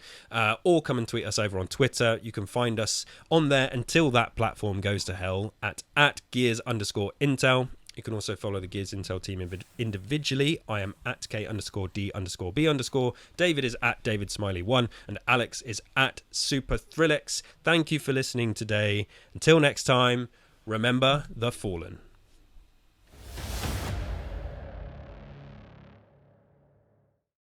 or come and tweet us over on Twitter. You can find us on there until that platform goes to hell at Gears_Intel. You can also follow the Gears Intel team individually. I am at K_D_B_. David is at DavidSmiley1, and Alex is at SuperThrillix. Thank you for listening today. Until next time, remember the Fallen.